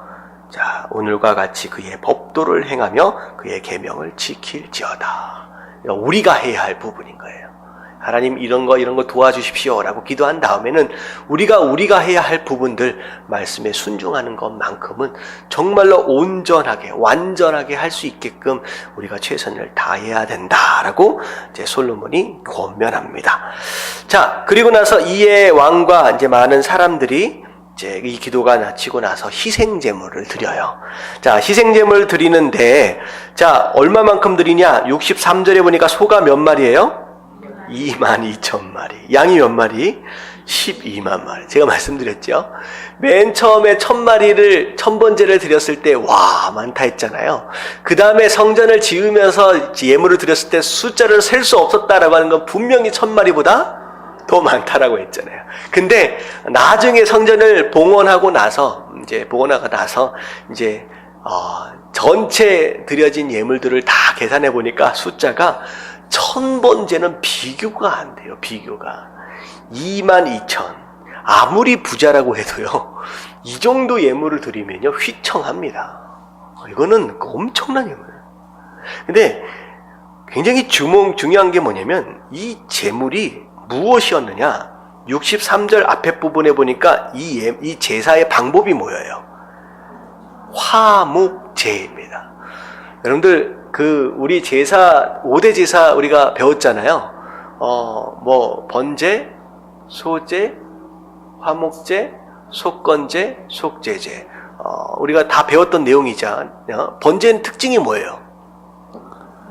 자, 오늘과 같이 그의 법도를 행하며 그의 계명을 지킬지어다. 우리가 해야 할 부분인 거예요. 하나님 이런 거 도와주십시오 라고 기도한 다음에는 우리가 해야 할 부분들, 말씀에 순종하는 것만큼은 정말로 온전하게 완전하게 할 수 있게끔 우리가 최선을 다해야 된다라고 이제 솔로몬이 권면합니다. 자, 그리고 나서 이에 왕과 이제 많은 사람들이 이제 이 기도가 마치고 나서 희생제물을 드려요. 자, 희생제물 드리는데, 자, 얼마만큼 드리냐? 63절에 보니까 소가 몇 마리예요? 22,000마리. 양이 몇 마리? 12만 마리. 제가 말씀드렸죠. 맨 처음에 1000마리를, 1000번제를 드렸을 때, 와, 많다 했잖아요. 그 다음에 성전을 지으면서 예물을 드렸을 때 숫자를 셀 수 없었다라고 하는 건 분명히 1000마리보다 더 많다라고 했잖아요. 근데 나중에 성전을 봉헌하고 나서 이제 전체 드려진 예물들을 다 계산해 보니까 숫자가 1000번제는 비교가 안 돼요. 비교가 22,000. 아무리 부자라고 해도요, 이 정도 예물을 드리면요 휘청합니다. 이거는 엄청난 예물. 근데 굉장히 중요한 게 뭐냐면 이 제물이 무엇이었느냐? 63절 앞에 부분에 보니까 이 제사의 방법이 뭐예요? 화목제입니다. 여러분들, 우리 제사, 5대 제사 우리가 배웠잖아요. 번제, 소제, 화목제, 속건제, 속제제. 우리가 다 배웠던 내용이죠. 번제는 특징이 뭐예요?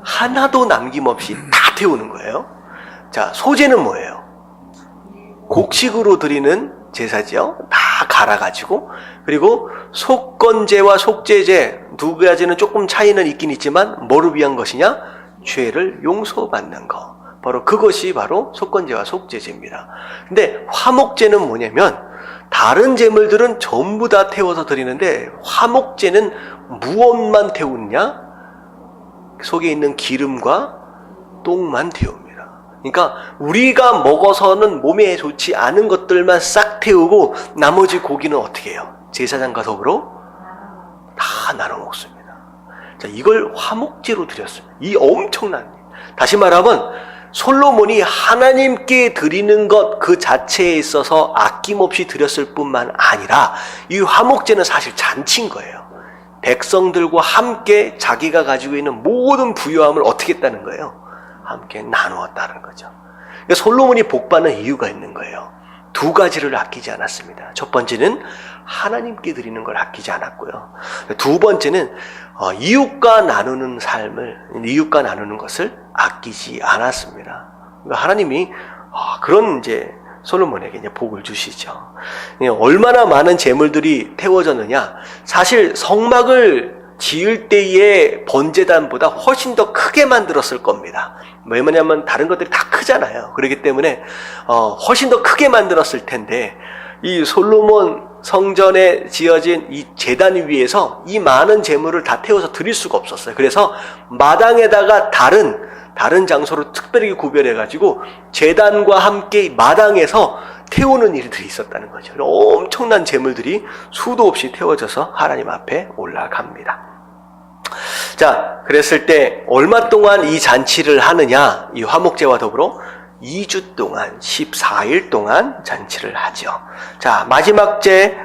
하나도 남김없이 다 태우는 거예요. 자, 소제는 뭐예요? 곡식으로 드리는 제사지요. 다 갈아가지고. 그리고 속건제와 속제제 두 가지는 조금 차이는 있긴 있지만 뭐를 위한 것이냐? 죄를 용서받는 거. 바로 그것이 바로 속건제와 속죄제입니다. 근데 화목제는 뭐냐면 다른 제물들은 전부 다 태워서 드리는데 화목제는 무엇만 태우느냐? 속에 있는 기름과 똥만 태웁니다. 그러니까 우리가 먹어서는 몸에 좋지 않은 것들만 싹 태우고 나머지 고기는 어떻게 해요? 제사장과 더불어 다 나눠 먹습니다. 자, 이걸 화목제로 드렸습니다. 이 엄청난, 다시 말하면 솔로몬이 하나님께 드리는 것 그 자체에 있어서 아낌없이 드렸을 뿐만 아니라 이 화목제는 사실 잔치인 거예요. 백성들과 함께 자기가 가지고 있는 모든 부유함을 어떻게 했다는 거예요? 함께 나누었다는 거죠. 그러니까 솔로몬이 복받는 이유가 있는 거예요. 두 가지를 아끼지 않았습니다. 첫 번째는 하나님께 드리는 걸 아끼지 않았고요. 두 번째는 이웃과 나누는 이웃과 나누는 것을 아끼지 않았습니다. 그러니까 하나님이 그런 이제 솔로몬에게 이제 복을 주시죠. 얼마나 많은 재물들이 태워졌느냐? 사실 성막을 지을 때의 번제단보다 훨씬 더 크게 만들었을 겁니다. 왜냐하면 다른 것들이 다 크잖아요. 그렇기 때문에 훨씬 더 크게 만들었을 텐데 이 솔로몬 성전에 지어진 이 제단 위에서 이 많은 재물을 다 태워서 드릴 수가 없었어요. 그래서 마당에다가 다른 장소로 특별히 구별해가지고 제단과 함께 마당에서 태우는 일들이 있었다는 거죠. 엄청난 재물들이 수도 없이 태워져서 하나님 앞에 올라갑니다. 자, 그랬을 때 얼마 동안 이 잔치를 하느냐? 이 화목제와 더불어 2주 동안 14일 동안 잔치를 하죠. 자, 마지막 제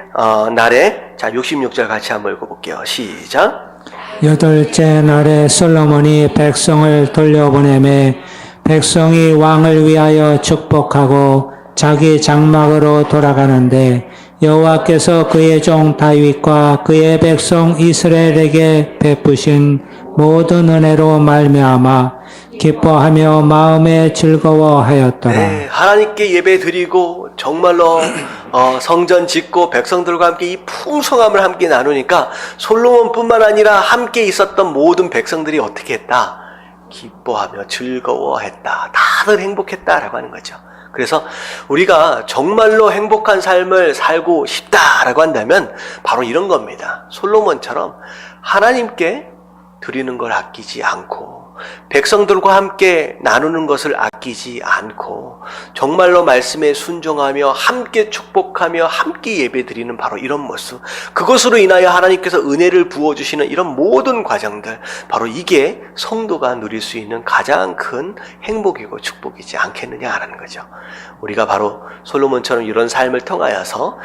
날에 자 66절 같이 한번 읽어볼게요. 시작. 여덟째 날에 솔로몬이 백성을 돌려보내매 백성이 왕을 위하여 축복하고 자기 장막으로 돌아가는데 여호와께서 그의 종 다윗과 그의 백성 이스라엘에게 베푸신 모든 은혜로 말미암아 기뻐하며 마음에 즐거워하였더라. 네, 하나님께 예배 드리고 정말로 성전 짓고 백성들과 함께 이 풍성함을 함께 나누니까 솔로몬뿐만 아니라 함께 있었던 모든 백성들이 어떻게 했다? 기뻐하며 즐거워했다. 다들 행복했다라고 하는 거죠. 그래서 우리가 정말로 행복한 삶을 살고 싶다라고 한다면 바로 이런 겁니다. 솔로몬처럼 하나님께 드리는 걸 아끼지 않고 백성들과 함께 나누는 것을 아끼지 않고 정말로 말씀에 순종하며 함께 축복하며 함께 예배드리는 바로 이런 모습, 그것으로 인하여 하나님께서 은혜를 부어주시는 이런 모든 과정들, 바로 이게 성도가 누릴 수 있는 가장 큰 행복이고 축복이지 않겠느냐라는 거죠. 우리가 바로 솔로몬처럼 이런 삶을 통하여서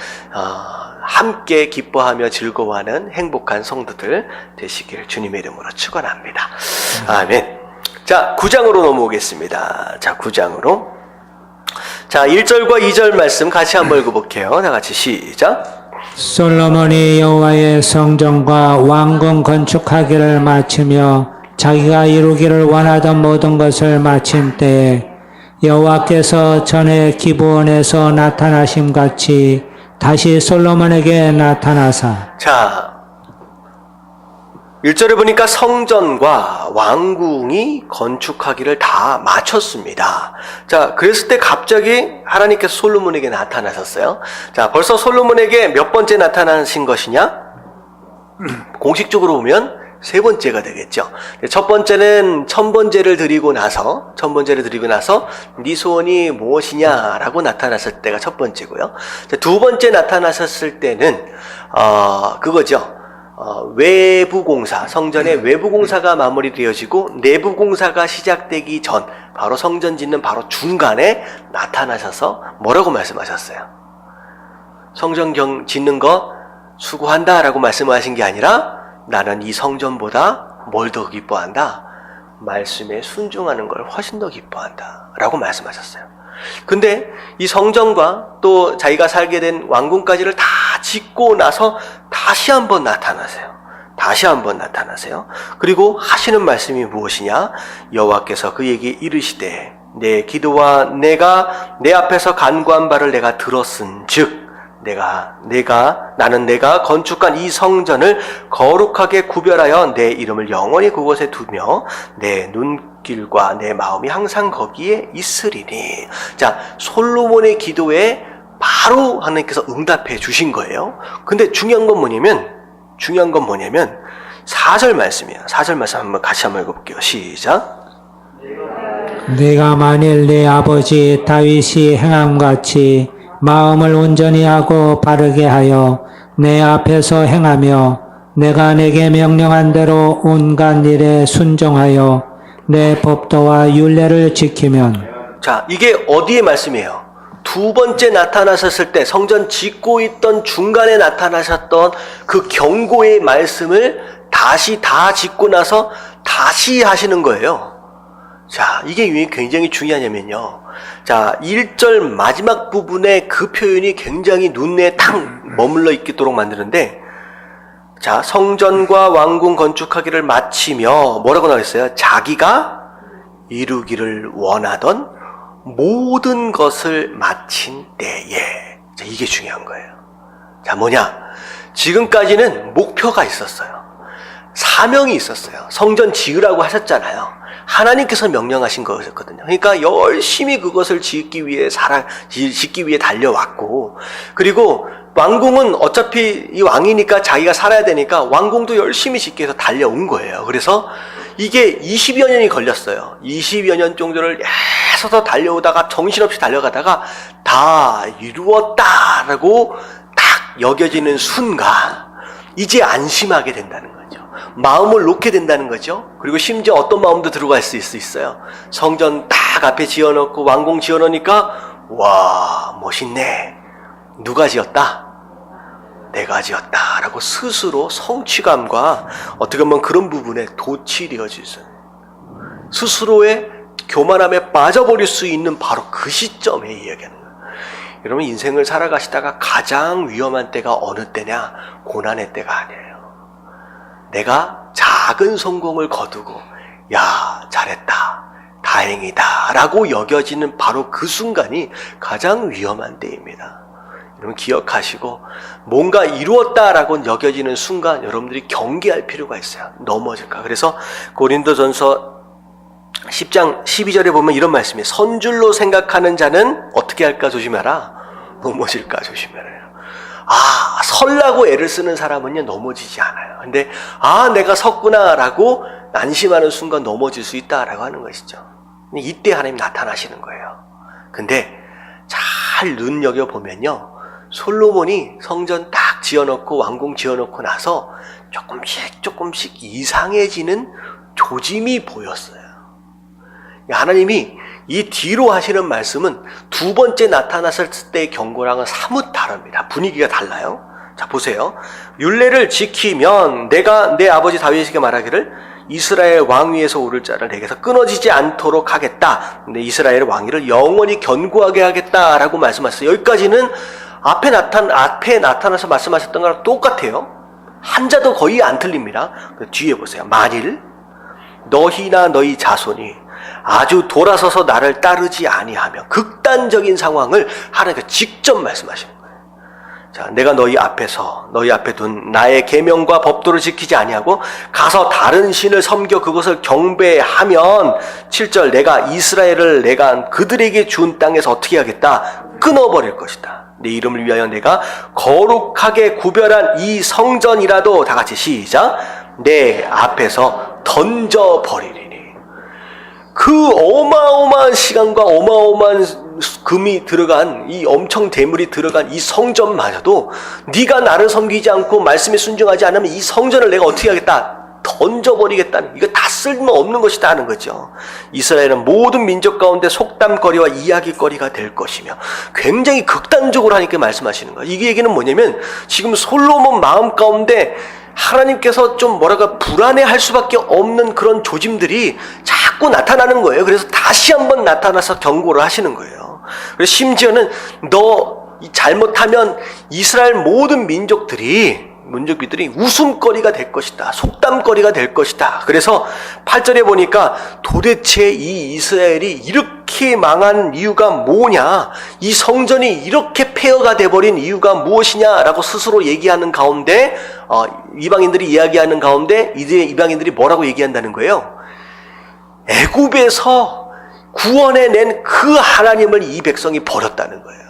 함께 기뻐하며 즐거워하는 행복한 성도들 되시길 주님의 이름으로 축원합니다. 아멘. 자, 9장으로 넘어오겠습니다. 자, 9장으로. 자, 1절과 2절 말씀 같이 한번 읽어볼게요. 다 같이 시작. 솔로몬이 여호와의 성전과 왕궁 건축하기를 마치며 자기가 이루기를 원하던 모든 것을 마친 때에 여호와께서 전에 기브온에서 나타나심 같이 다시 솔로몬에게 나타나사. 자, 1절에 보니까 성전과 왕궁이 건축하기를 다 마쳤습니다. 자, 그랬을 때 갑자기 하나님께서 솔로몬에게 나타나셨어요. 자, 벌써 솔로몬에게 몇 번째 나타나신 것이냐? 공식적으로 보면 세 번째가 되겠죠. 첫 번째는 천번제를 드리고 나서 네 소원이 무엇이냐라고 나타났을 때가 첫 번째고요. 두 번째 나타나셨을 때는 그거죠. 외부 공사, 성전의 외부 공사가 마무리되어지고 내부 공사가 시작되기 전, 바로 성전 짓는 바로 중간에 나타나셔서 뭐라고 말씀하셨어요? 성전 짓는 거 수고한다라고 말씀하신 게 아니라 나는 이 성전보다 뭘 더 기뻐한다? 말씀에 순종하는 걸 훨씬 더 기뻐한다 라고 말씀하셨어요. 근데 이 성전과 또 자기가 살게 된 왕궁까지를 다 짓고 나서 다시 한번 나타나세요. 그리고 하시는 말씀이 무엇이냐? 여호와께서 그에게 이르시되 내 기도와 내가 내 앞에서 간구한 바를 내가 들었은즉 나는 내가 건축한 이 성전을 거룩하게 구별하여 내 이름을 영원히 그곳에 두며 내 눈길과 내 마음이 항상 거기에 있으리니. 자, 솔로몬의 기도에 바로 하나님께서 응답해 주신 거예요. 근데 중요한 건 뭐냐면 4절 말씀이에요. 4절 말씀 같이 한번 읽어볼게요. 시작. 네가 만일 네 아버지 다윗이 행함같이 마음을 온전히 하고 바르게 하여 내 앞에서 행하며 내가 내게 명령한 대로 온갖 일에 순종하여 내 법도와 율례를 지키면. 자, 이게 어디의 말씀이에요? 두 번째 나타나셨을 때 성전 짓고 있던 중간에 나타나셨던 그 경고의 말씀을 다시 다 짓고 나서 다시 하시는 거예요. 자, 이게 굉장히 중요하냐면요. 자, 1절 마지막 부분에 그 표현이 굉장히 눈에 탁 머물러 있도록 만드는데, 자, 성전과 왕궁 건축하기를 마치며 뭐라고 나와있어요? 자기가 이루기를 원하던 모든 것을 마친 때에. 자, 이게 중요한 거예요. 자, 뭐냐? 지금까지는 목표가 있었어요. 사명이 있었어요. 성전 지으라고 하셨잖아요. 하나님께서 명령하신 거였거든요. 그러니까 열심히 그것을 짓기 위해 달려왔고, 그리고 왕궁은 어차피 이 왕이니까 자기가 살아야 되니까 왕궁도 열심히 짓기 위해서 달려온 거예요. 그래서 이게 20여 년이 걸렸어요. 20여 년 정도를 애써서 달려오다가 정신없이 달려가다가 다 이루었다라고 딱 여겨지는 순간 이제 안심하게 된다는 거죠. 마음을 놓게 된다는 거죠. 그리고 심지어 어떤 마음도 들어갈 수 있어요. 성전 딱 앞에 지어놓고 왕궁 지어놓으니까 와, 멋있네. 누가 지었다? 내가 지었다 라고 스스로 성취감과 어떻게 보면 그런 부분에 도취되어질 수 있어요. 스스로의 교만함에 빠져버릴 수 있는 바로 그 시점에 이야기하는 거예요. 여러분, 인생을 살아가시다가 가장 위험한 때가 어느 때냐? 고난의 때가 아니에요. 내가 작은 성공을 거두고 야, 잘했다, 다행이다 라고 여겨지는 바로 그 순간이 가장 위험한 때입니다. 여러분, 기억하시고 뭔가 이루었다라고 여겨지는 순간 여러분들이 경계할 필요가 있어요. 넘어질까. 그래서 고린도전서 10장 12절에 보면 이런 말씀이에요. 선줄로 생각하는 자는 어떻게 할까 조심해라. 넘어질까 조심해라. 설라고 애를 쓰는 사람은요, 넘어지지 않아요. 근데, 내가 섰구나라고 안심하는 순간 넘어질 수 있다라고 하는 것이죠. 이때 하나님 나타나시는 거예요. 근데, 잘 눈여겨보면요, 솔로몬이 성전 딱 지어놓고, 왕궁 지어놓고 나서 조금씩 이상해지는 조짐이 보였어요. 하나님이 이 뒤로 하시는 말씀은 두 번째 나타났을 때의 경고랑은 사뭇 다릅니다. 분위기가 달라요. 자, 보세요. 율례를 지키면 내가 내 아버지 다윗에게 말하기를 이스라엘 왕위에서 오를 자를 내게서 끊어지지 않도록 하겠다. 근데 이스라엘 왕위를 영원히 견고하게 하겠다라고 말씀하셨어요. 여기까지는 앞에 나타나서 말씀하셨던 거랑 똑같아요. 한자도 거의 안 틀립니다. 뒤에 보세요. 만일 너희나 너희 자손이 아주 돌아서서 나를 따르지 아니하며, 극단적인 상황을 하나님께서 직접 말씀하시는 거예요. 자, 내가 너희 앞에 둔 나의 계명과 법도를 지키지 아니하고 가서 다른 신을 섬겨 그것을 경배하면 7절 내가 이스라엘을 내가 그들에게 준 땅에서 어떻게 하겠다? 끊어버릴 것이다. 내 이름을 위하여 내가 거룩하게 구별한 이 성전이라도, 다 같이 시작, 내 앞에서 던져버리리니. 그 어마어마한 시간과 어마어마한 금이 들어간, 이 엄청 대물이 들어간 이 성전마저도 네가 나를 섬기지 않고 말씀에 순종하지 않으면 이 성전을 내가 어떻게 하겠다? 던져버리겠다는, 이거 다 쓸모없는 것이다 하는 거죠. 이스라엘은 모든 민족 가운데 속담거리와 이야기거리가 될 것이며, 굉장히 극단적으로 하니까 말씀하시는 거예요. 이게 얘기는 뭐냐면 지금 솔로몬 마음 가운데 하나님께서 좀 불안해할 수밖에 없는 그런 조짐들이 자꾸 나타나는 거예요. 그래서 다시 한번 나타나서 경고를 하시는 거예요. 그래서 심지어는 너 잘못하면 이스라엘 모든 민족들이 웃음거리가 될 것이다. 속담거리가 될 것이다. 그래서 8절에 보니까 도대체 이 이스라엘이 이렇게 이렇게 망한 이유가 뭐냐, 이 성전이 이렇게 폐허가 돼버린 이유가 무엇이냐라고 스스로 얘기하는 가운데 이방인들이 이야기하는 가운데 이제 이방인들이 뭐라고 얘기한다는 거예요? 애굽에서 구원해낸 그 하나님을 이 백성이 버렸다는 거예요.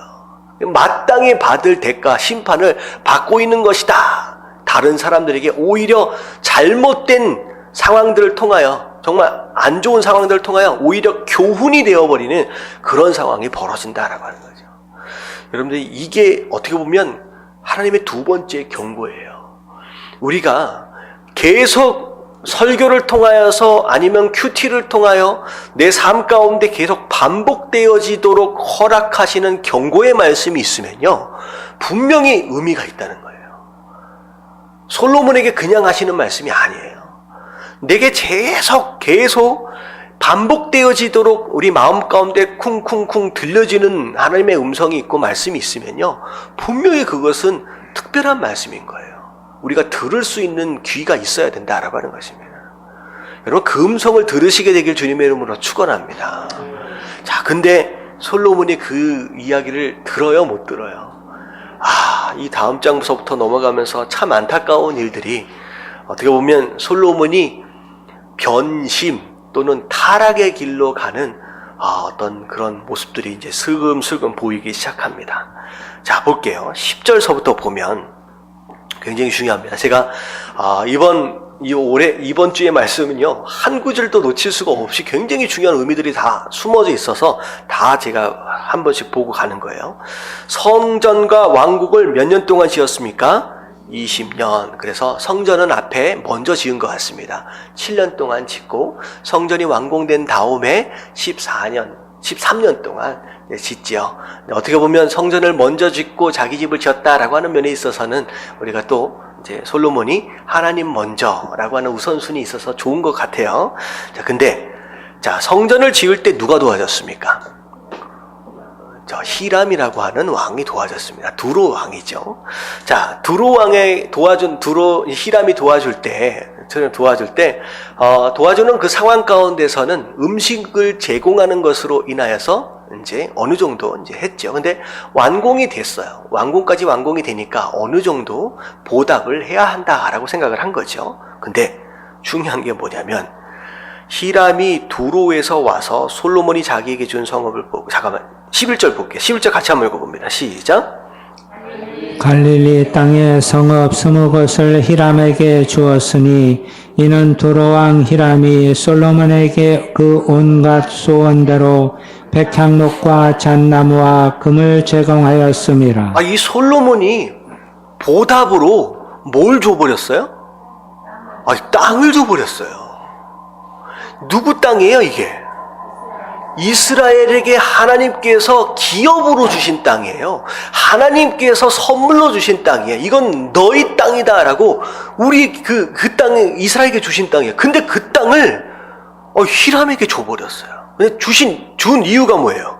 마땅히 받을 대가, 심판을 받고 있는 것이다. 다른 사람들에게 오히려 잘못된 상황들을 통하여, 정말 안 좋은 상황들을 통하여 오히려 교훈이 되어버리는 그런 상황이 벌어진다라고 하는 거죠. 여러분들, 이게 어떻게 보면 하나님의 두 번째 경고예요. 우리가 계속 설교를 통하여서 아니면 큐티를 통하여 내 삶 가운데 계속 반복되어지도록 허락하시는 경고의 말씀이 있으면요, 분명히 의미가 있다는 거예요. 솔로몬에게 그냥 하시는 말씀이 아니에요. 내게 계속 반복되어지도록 우리 마음 가운데 쿵쿵쿵 들려지는 하나님의 음성이 있고 말씀이 있으면요, 분명히 그것은 특별한 말씀인 거예요. 우리가 들을 수 있는 귀가 있어야 된다라고 하는 것입니다. 여러분, 그 음성을 들으시게 되길 주님의 이름으로 축원합니다. 자, 근데 솔로몬이 그 이야기를 들어요, 못 들어요? 이 다음 장부서부터 넘어가면서 참 안타까운 일들이, 어떻게 보면 솔로몬이 변심 또는 타락의 길로 가는 어떤 그런 모습들이 이제 슬금슬금 보이기 시작합니다. 자, 볼게요. 10절서부터 보면 굉장히 중요합니다. 제가 이번 주의 말씀은요, 한 구절도 놓칠 수가 없이 굉장히 중요한 의미들이 다 숨어져 있어서 다 제가 한 번씩 보고 가는 거예요. 성전과 왕국을 몇 년 동안 지었습니까? 20년. 그래서 성전은 앞에 먼저 지은 것 같습니다. 7년 동안 짓고 성전이 완공된 다음에 13년 동안 짓지요. 어떻게 보면 성전을 먼저 짓고 자기 집을 지었다라고 하는 면에 있어서는 우리가 또 이제 솔로몬이 하나님 먼저라고 하는 우선순위 있어서 좋은 것 같아요. 자, 근데 성전을 지을 때 누가 도와줬습니까? 히람이라고 하는 왕이 도와줬습니다. 두로 왕이죠. 자, 두로 왕의 히람이 도와줄 때 도와주는 그 상황 가운데서는 음식을 제공하는 것으로 인하여서 이제 어느 정도 이제 했죠. 근데 완공이 됐어요. 완공이 되니까 어느 정도 보답을 해야 한다라고 생각을 한 거죠. 근데 중요한 게 뭐냐면, 히람이 두로에서 와서 솔로몬이 자기에게 준 성읍을 보고, 11절 볼게요. 11절 같이 한번 읽어봅니다. 시작. 갈릴리 땅에 성읍 20곳을 히람에게 주었으니 이는 두로왕 히람이 솔로몬에게 그 온갖 소원대로 백향목과 잣나무와 금을 제공하였음이라. 이 솔로몬이 보답으로 뭘 줘버렸어요? 땅을 줘버렸어요. 누구 땅이에요, 이게? 이스라엘에게 하나님께서 기업으로 주신 땅이에요. 하나님께서 선물로 주신 땅이에요. 이건 너희 땅이다라고 우리 그 땅이 이스라엘에게 주신 땅이에요. 근데 그 땅을 히람에게 줘버렸어요. 근데 준 이유가 뭐예요?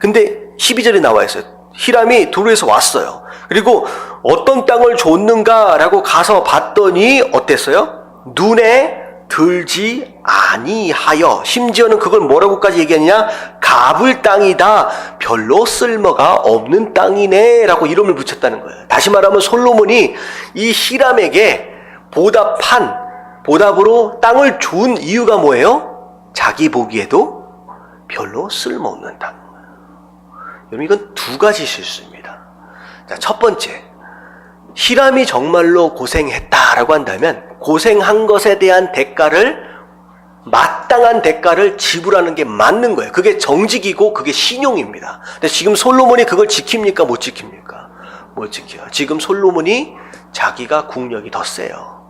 근데 12절에 나와 있어요. 히람이 두로에서 왔어요. 그리고 어떤 땅을 줬는가라고 가서 봤더니 어땠어요? 눈에 들지 아니하여, 심지어는 그걸 뭐라고까지 얘기하느냐? 갑을 땅이다, 별로 쓸모가 없는 땅이네 라고 이름을 붙였다는 거예요. 다시 말하면 솔로몬이 이 히람에게 보답으로 땅을 준 이유가 뭐예요? 자기 보기에도 별로 쓸모없는 땅. 여러분, 이건 두 가지 실수입니다. 자, 첫 번째, 히람이 정말로 고생했다라고 한다면 고생한 것에 대한 마땅한 대가를 지불하는 게 맞는 거예요. 그게 정직이고 그게 신용입니다. 근데 지금 솔로몬이 그걸 지킵니까? 못 지킵니까? 못 지켜요. 지금 솔로몬이 자기가 국력이 더 세요.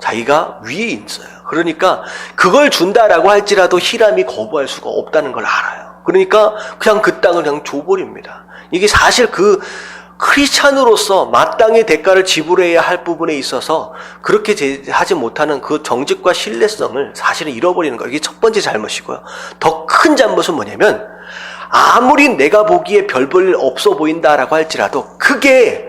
자기가 위에 있어요. 그러니까 그걸 준다라고 할지라도 히람이 거부할 수가 없다는 걸 알아요. 그러니까 그냥 그 땅을 그냥 줘버립니다. 이게 사실 그 크리스찬으로서 마땅히 대가를 지불해야 할 부분에 있어서 그렇게 하지 못하는 그 정직과 신뢰성을 사실은 잃어버리는 거예요. 이게 첫 번째 잘못이고요. 더 큰 잘못은 뭐냐면, 아무리 내가 보기에 별 볼 없어 보인다라고 할지라도 그게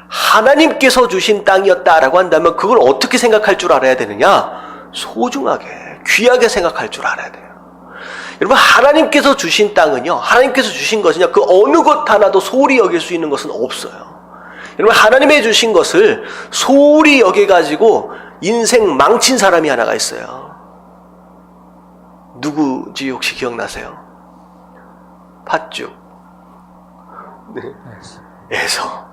하나님께서 주신 땅이었다라고 한다면 그걸 어떻게 생각할 줄 알아야 되느냐? 소중하게, 귀하게 생각할 줄 알아야 돼요. 여러분, 하나님께서 주신 땅은요, 하나님께서 주신 것은요, 그 어느 것 하나도 소홀히 여길 수 있는 것은 없어요. 여러분, 하나님의 주신 것을 소홀히 여겨가지고 인생 망친 사람이 하나가 있어요. 누구지 혹시 기억나세요? 팥죽. 네. 에서.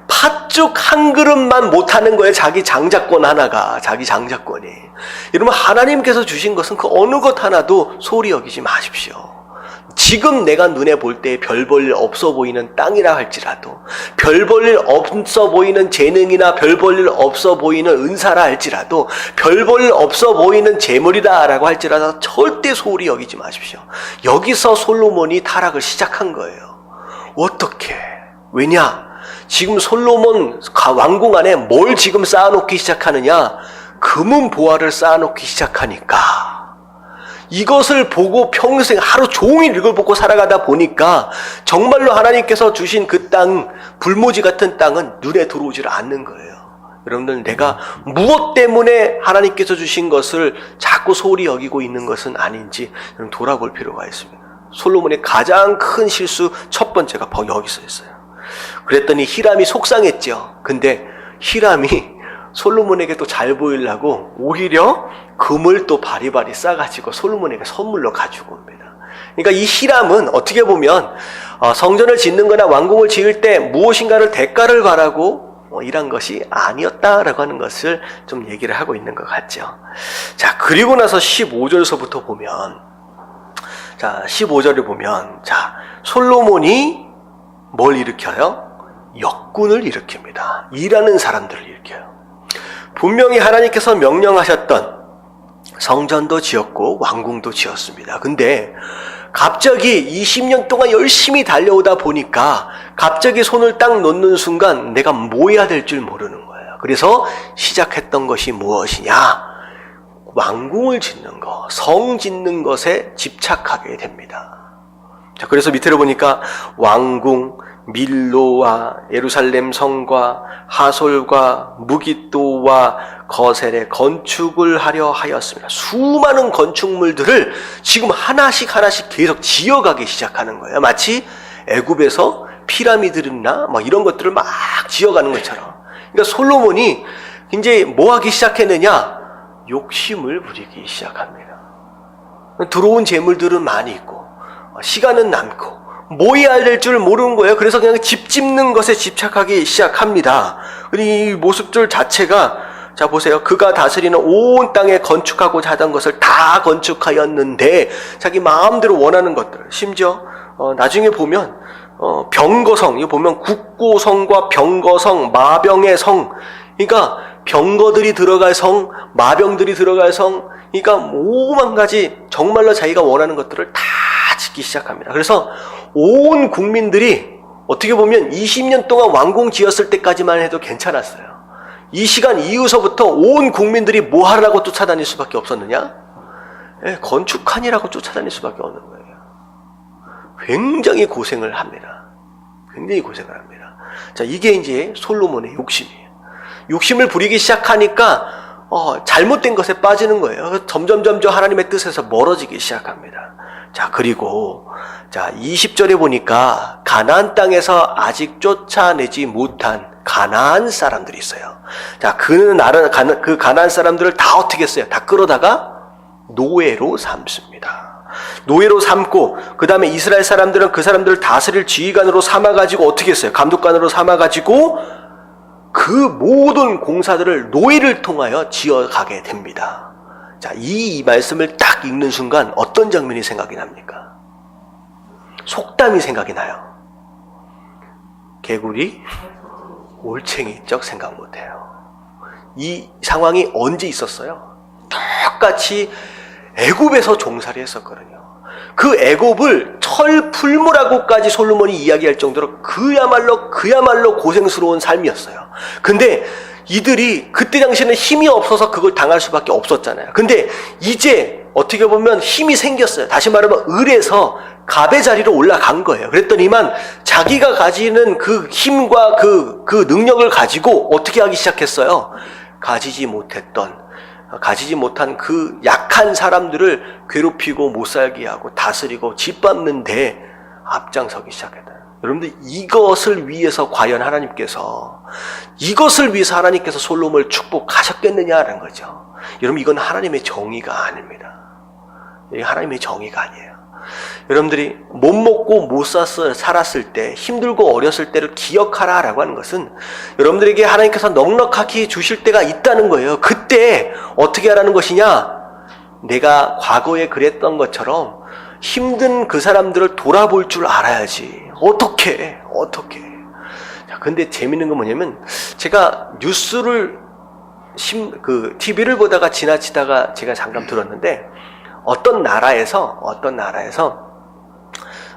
팥죽 한 그릇만 못하는 거예요. 자기 장자권 하나가. 자기 장자권이. 여러분, 하나님께서 주신 것은 그 어느 것 하나도 소홀히 여기지 마십시오. 지금 내가 눈에 볼 때 별 볼 일 없어 보이는 땅이라 할지라도, 별 볼 일 없어 보이는 재능이나 별 볼 일 없어 보이는 은사라 할지라도, 별 볼 일 없어 보이는 재물이다라고 할지라도 절대 소홀히 여기지 마십시오. 여기서 솔로몬이 타락을 시작한 거예요. 어떻게? 왜냐? 지금 솔로몬 왕궁 안에 뭘 지금 쌓아놓기 시작하느냐? 금은 보화를 쌓아놓기 시작하니까 이것을 보고 평생 하루 종일 이걸 보고 살아가다 보니까 정말로 하나님께서 주신 그 땅, 불모지 같은 땅은 눈에 들어오질 않는 거예요. 여러분들, 내가 무엇 때문에 하나님께서 주신 것을 자꾸 소홀히 여기고 있는 것은 아닌지 돌아볼 필요가 있습니다. 솔로몬의 가장 큰 실수 첫 번째가 여기서 있어요. 그랬더니 히람이 속상했죠. 근데 히람이 솔로몬에게 또 잘 보이려고 오히려 금을 또 바리바리 싸가지고 솔로몬에게 선물로 가지고 옵니다. 그러니까 이 히람은 어떻게 보면 성전을 짓는 거나 왕궁을 지을 때 무엇인가를 대가를 바라고 일한 것이 아니었다라고 하는 것을 좀 얘기를 하고 있는 것 같죠. 자, 그리고 나서 15절서부터 보면, 자, 15절을 보면, 자, 솔로몬이 뭘 일으켜요? 역군을 일으킵니다. 일하는 사람들을 일으켜요. 분명히 하나님께서 명령하셨던 성전도 지었고 왕궁도 지었습니다. 근데 갑자기 20년 동안 열심히 달려오다 보니까 갑자기 손을 딱 놓는 순간 내가 뭐 해야 될 줄 모르는 거예요. 그래서 시작했던 것이 무엇이냐? 왕궁을 짓는 것, 성 짓는 것에 집착하게 됩니다. 자, 그래서 밑으로 보니까 왕궁, 밀로와 예루살렘 성과 하솔과 무깃도와 거셀의 건축을 하려 하였습니다. 수많은 건축물들을 지금 하나씩 계속 지어가기 시작하는 거예요. 마치 애굽에서 피라미드나 이런 것들을 막 지어가는 것처럼. 그러니까 솔로몬이 이제 뭐 하기 시작했느냐? 욕심을 부리기 시작합니다. 들어온 재물들은 많이 있고 시간은 남고 뭐 해야 될 줄 모르는 거예요. 그래서 그냥 집 짓는 것에 집착하기 시작합니다. 이 모습들 자체가, 자 보세요. 그가 다스리는 온 땅에 건축하고자 하던 것을 다 건축하였는데 자기 마음대로 원하는 것들, 심지어 나중에 보면 병거성, 이거 보면 국고성과 병거성, 마병의 성, 그러니까 병거들이 들어갈 성, 마병들이 들어갈 성, 그러니까 오만 가지 정말로 자기가 원하는 것들을 다 짓기 시작합니다. 그래서 온 국민들이 어떻게 보면 20년 동안 왕궁 지었을 때까지만 해도 괜찮았어요. 이 시간 이후서부터 온 국민들이 뭐 하라고 쫓아다닐 수밖에 없었느냐? 건축하니라고 쫓아다닐 수밖에 없는 거예요. 굉장히 고생을 합니다. 굉장히 고생을 합니다. 자, 이게 이제 솔로몬의 욕심이에요. 욕심을 부리기 시작하니까 잘못된 것에 빠지는 거예요. 점점 하나님의 뜻에서 멀어지기 시작합니다. 자, 그리고 자 20절에 보니까 가나안 땅에서 아직 쫓아내지 못한 가나안 사람들이 있어요. 자, 그 가나안 사람들을 다 어떻게 했어요? 다 끌어다가 노예로 삼습니다. 노예로 삼고 그 다음에 이스라엘 사람들은 그 사람들을 다스릴 지휘관으로 삼아가지고 어떻게 했어요? 감독관으로 삼아가지고 그 모든 공사들을 노예를 통하여 지어가게 됩니다. 자, 이 말씀을 딱 읽는 순간 어떤 장면이 생각이 납니까? 속담이 생각이 나요. 개구리 올챙이 쩍 생각 못해요. 이 상황이 언제 있었어요? 똑같이 애굽에서 종살이 했었거든요. 그 애굽을 철풀무라고까지 솔로몬이 이야기할 정도로 그야말로 고생스러운 삶이었어요. 근데 이들이 그때 당시에는 힘이 없어서 그걸 당할 수밖에 없었잖아요. 근데 이제 어떻게 보면 힘이 생겼어요. 다시 말하면 을에서 갑의 자리로 올라간 거예요. 그랬더니만 자기가 가지는 그 힘과 그 능력을 가지고 어떻게 하기 시작했어요? 가지지 못했던 가지지 못한 그 약한 사람들을 괴롭히고 못 살게 하고 다스리고 짓밟는데 앞장서기 시작했다. 여러분들 이것을 위해서 과연 하나님께서 솔로몬을 축복하셨겠느냐라는 거죠. 여러분 이건 하나님의 정의가 아닙니다. 이게 하나님의 정의가 아니에요. 여러분들이 못 먹고 못 살았을 때, 힘들고 어렸을 때를 기억하라라고 하는 것은 여러분들에게 하나님께서 넉넉하게 주실 때가 있다는 거예요. 그때 어떻게 하라는 것이냐? 내가 과거에 그랬던 것처럼 힘든 그 사람들을 돌아볼 줄 알아야지. 어떻게? 자, 근데 재밌는 건 뭐냐면, 제가 뉴스를, TV를 보다가 지나치다가 제가 잠깐 들었는데, 어떤 나라에서,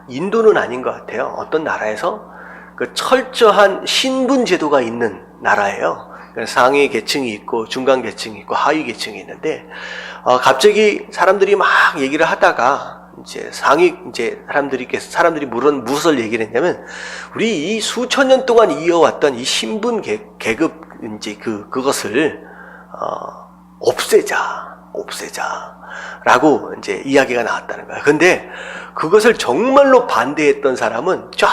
인도는 아닌 것 같아요. 어떤 나라에서 그 철저한 신분 제도가 있는 나라예요. 상위 계층이 있고, 중간 계층이 있고, 하위 계층이 있는데, 갑자기 사람들이 막 얘기를 하다가, 사람들이 무엇을 얘기를 했냐면, 우리 이 수천 년 동안 이어왔던 이 신분 계급, 그것을, 없애자라고 이야기가 나왔다는 거야. 근데 그것을 정말로 반대했던 사람은 저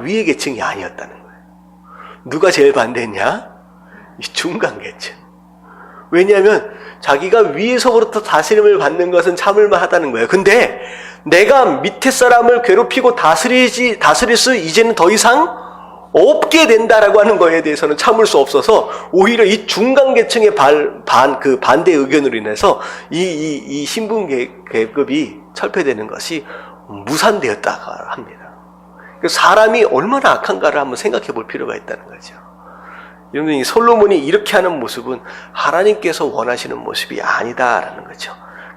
위의 계층이 아니었다는 거예요. 누가 제일 반대했냐? 이 중간 계층. 왜냐하면 자기가 위에서부터 다스림을 받는 것은 참을만 하다는 거예요. 근데 내가 밑에 사람을 괴롭히고 다스릴 수 이제는 더 이상 없게 된다라고 하는 거에 대해서는 참을 수 없어서 오히려 이 중간 계층의 반대 의견으로 인해서 이 신분 계급이 철폐되는 것이 무산되었다고 합니다. 사람이 얼마나 악한가를 한번 생각해 볼 필요가 있다는 거죠. 여러분, 이 솔로몬이 이렇게 하는 모습은 하나님께서 원하시는 모습이 아니다라는 거죠.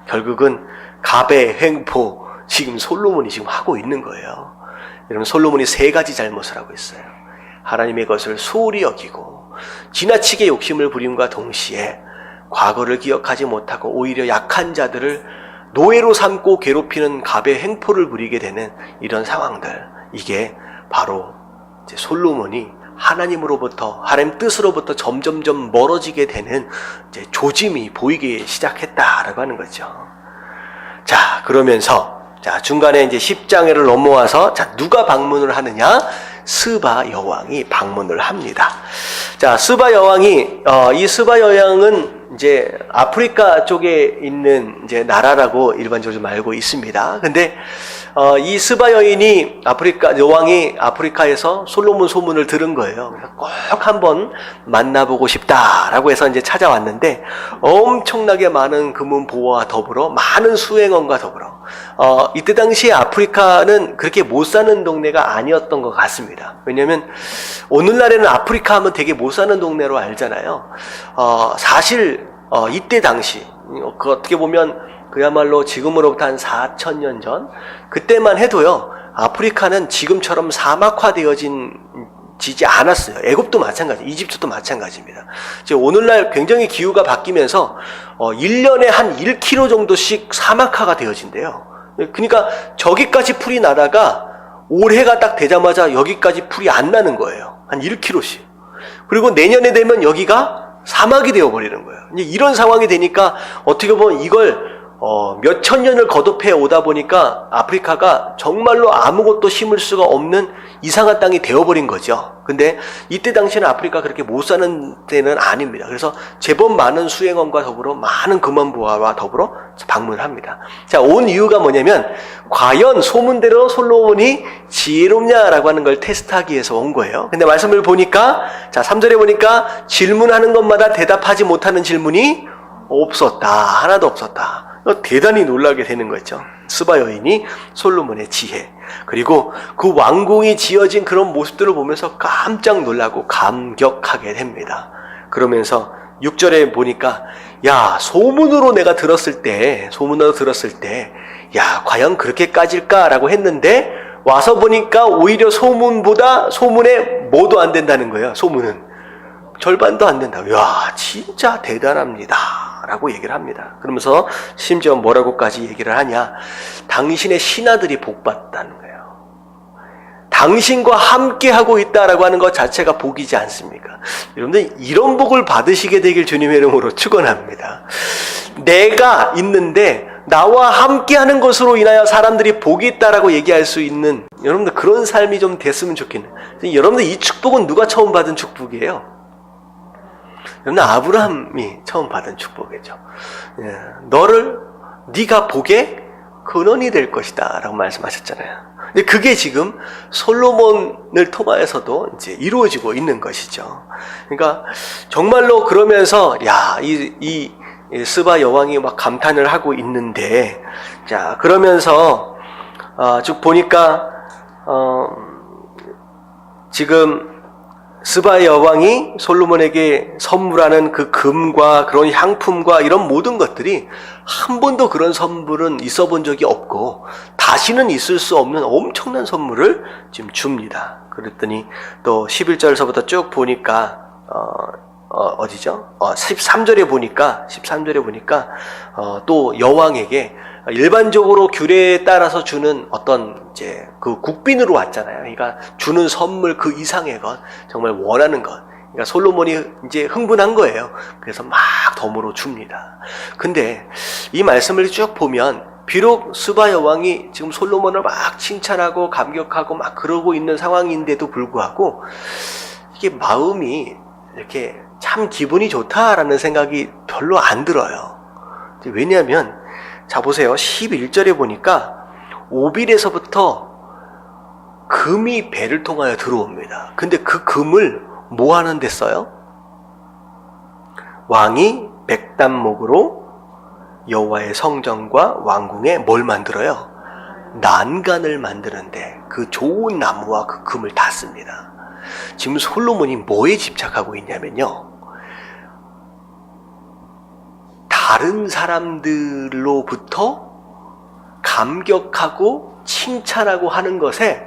결국은 갑의 횡포, 지금 솔로몬이 지금 하고 있는 거예요. 여러분, 솔로몬이 세 가지 잘못을 하고 있어요. 하나님의 것을 소홀히 여기고 지나치게 욕심을 부림과 동시에 과거를 기억하지 못하고 오히려 약한 자들을 노예로 삼고 괴롭히는 갑의 횡포를 부리게 되는 이런 상황들, 이게 바로 이제 솔로몬이 하나님으로부터, 하나님 뜻으로부터 점점점 멀어지게 되는 이제 조짐이 보이기 시작했다라고 하는 거죠. 자, 그러면서 중간에 이제 10장을 넘어와서 누가 방문을 하느냐? 스바 여왕이 방문을 합니다. 자, 스바 여왕이 이 스바 여왕은 이제 아프리카 쪽에 있는 이제 나라라고 일반적으로 좀 알고 있습니다. 근데 이 스바 여왕이 아프리카에서 솔로몬 소문을 들은 거예요. 그래서 꼭 한번 만나보고 싶다라고 해서 이제 찾아왔는데, 엄청나게 많은 금은 보화와 더불어 많은 수행원과 더불어 이때 당시에 아프리카는 그렇게 못 사는 동네가 아니었던 것 같습니다. 왜냐하면 오늘날에는 아프리카 하면 되게 못 사는 동네로 알잖아요. 사실 이때 당시 그 어떻게 보면 그야말로 지금으로부터 한 4,000년 전, 그때만 해도요, 아프리카는 지금처럼 사막화되어지지 않았어요. 애굽도 마찬가지, 이집트도 마찬가지입니다. 오늘날 굉장히 기후가 바뀌면서 1년에 한 1km 정도씩 사막화가 되어진대요. 그러니까 저기까지 풀이 나다가 올해가 딱 되자마자 여기까지 풀이 안 나는 거예요. 한 1km씩. 그리고 내년에 되면 여기가 사막이 되어버리는 거예요. 이제 이런 상황이 되니까 어떻게 보면 이걸 몇천 년을 거듭해 오다 보니까 아프리카가 정말로 아무것도 심을 수가 없는 이상한 땅이 되어버린 거죠. 근데 이때 당시에는 아프리카 그렇게 못 사는 데는 아닙니다. 그래서 제법 많은 수행원과 더불어 많은 금원부하와 더불어 방문을 합니다. 자, 온 이유가 뭐냐면 과연 소문대로 솔로몬이 지혜롭냐라고 하는 걸 테스트하기 위해서 온 거예요. 근데 말씀을 보니까, 자, 3절에 보니까 질문하는 것마다 대답하지 못하는 질문이 없었다. 하나도 없었다. 대단히 놀라게 되는 거죠. 스바 여인이 솔로몬의 지혜, 그리고 그 왕궁이 지어진 그런 모습들을 보면서 깜짝 놀라고 감격하게 됩니다. 그러면서 6절에 보니까, 야, 소문으로 들었을 때, 야, 과연 그렇게까지일까라고 했는데, 와서 보니까 오히려 소문에 뭐도 안 된다는 거예요. 소문은 절반도 안 된다. 야, 진짜 대단합니다 라고 얘기를 합니다. 그러면서 심지어 뭐라고까지 얘기를 하냐, 당신의 신하들이 복받다는 거예요. 당신과 함께 하고 있다라고 하는 것 자체가 복이지 않습니까? 여러분들 이런 복을 받으시게 되길 주님의 이름으로 축원합니다. 내가 있는데 나와 함께 하는 것으로 인하여 사람들이 복이 있다라고 얘기할 수 있는 여러분들 그런 삶이 좀 됐으면 좋겠네요. 여러분들 이 축복은 누가 처음 받은 축복이에요? 여러분 아브라함이 처음 받은 축복이죠. 네가 복의 근원이 될 것이다 라고 말씀하셨잖아요. 근데 그게 지금 솔로몬을 통하여서도 이제 이루어지고 있는 것이죠. 그러니까 정말로 그러면서 이 스바 여왕이 막 감탄을 하고 있는데, 자 그러면서 쭉 보니까 지금 스바 여왕이 솔로몬에게 선물하는 그 금과 그런 향품과 이런 모든 것들이 한 번도 그런 선물은 있어 본 적이 없고 다시는 있을 수 없는 엄청난 선물을 지금 줍니다. 그랬더니 또 11절서부터 쭉 보니까 어디죠? 13절에 보니까 또 여왕에게 일반적으로 규례에 따라서 주는 어떤 이제 그 국빈으로 왔잖아요. 그러니까 주는 선물 그 이상의 것, 정말 원하는 것. 그러니까 솔로몬이 이제 흥분한 거예요. 그래서 막 덤으로 줍니다. 근데 이 말씀을 쭉 보면 비록 스바 여왕이 지금 솔로몬을 막 칭찬하고 감격하고 막 그러고 있는 상황인데도 불구하고 이게 마음이 이렇게 참 기분이 좋다라는 생각이 별로 안 들어요. 왜냐하면 자 보세요. 11절에 보니까 오빌에서부터 금이 배를 통하여 들어옵니다. 근데 그 금을 뭐 하는 데 써요? 왕이 백단목으로 여호와의 성전과 왕궁에 뭘 만들어요? 난간을 만드는데 그 좋은 나무와 그 금을 다 씁니다. 지금 솔로몬이 뭐에 집착하고 있냐면요, 다른 사람들로부터 감격하고 칭찬하고 하는 것에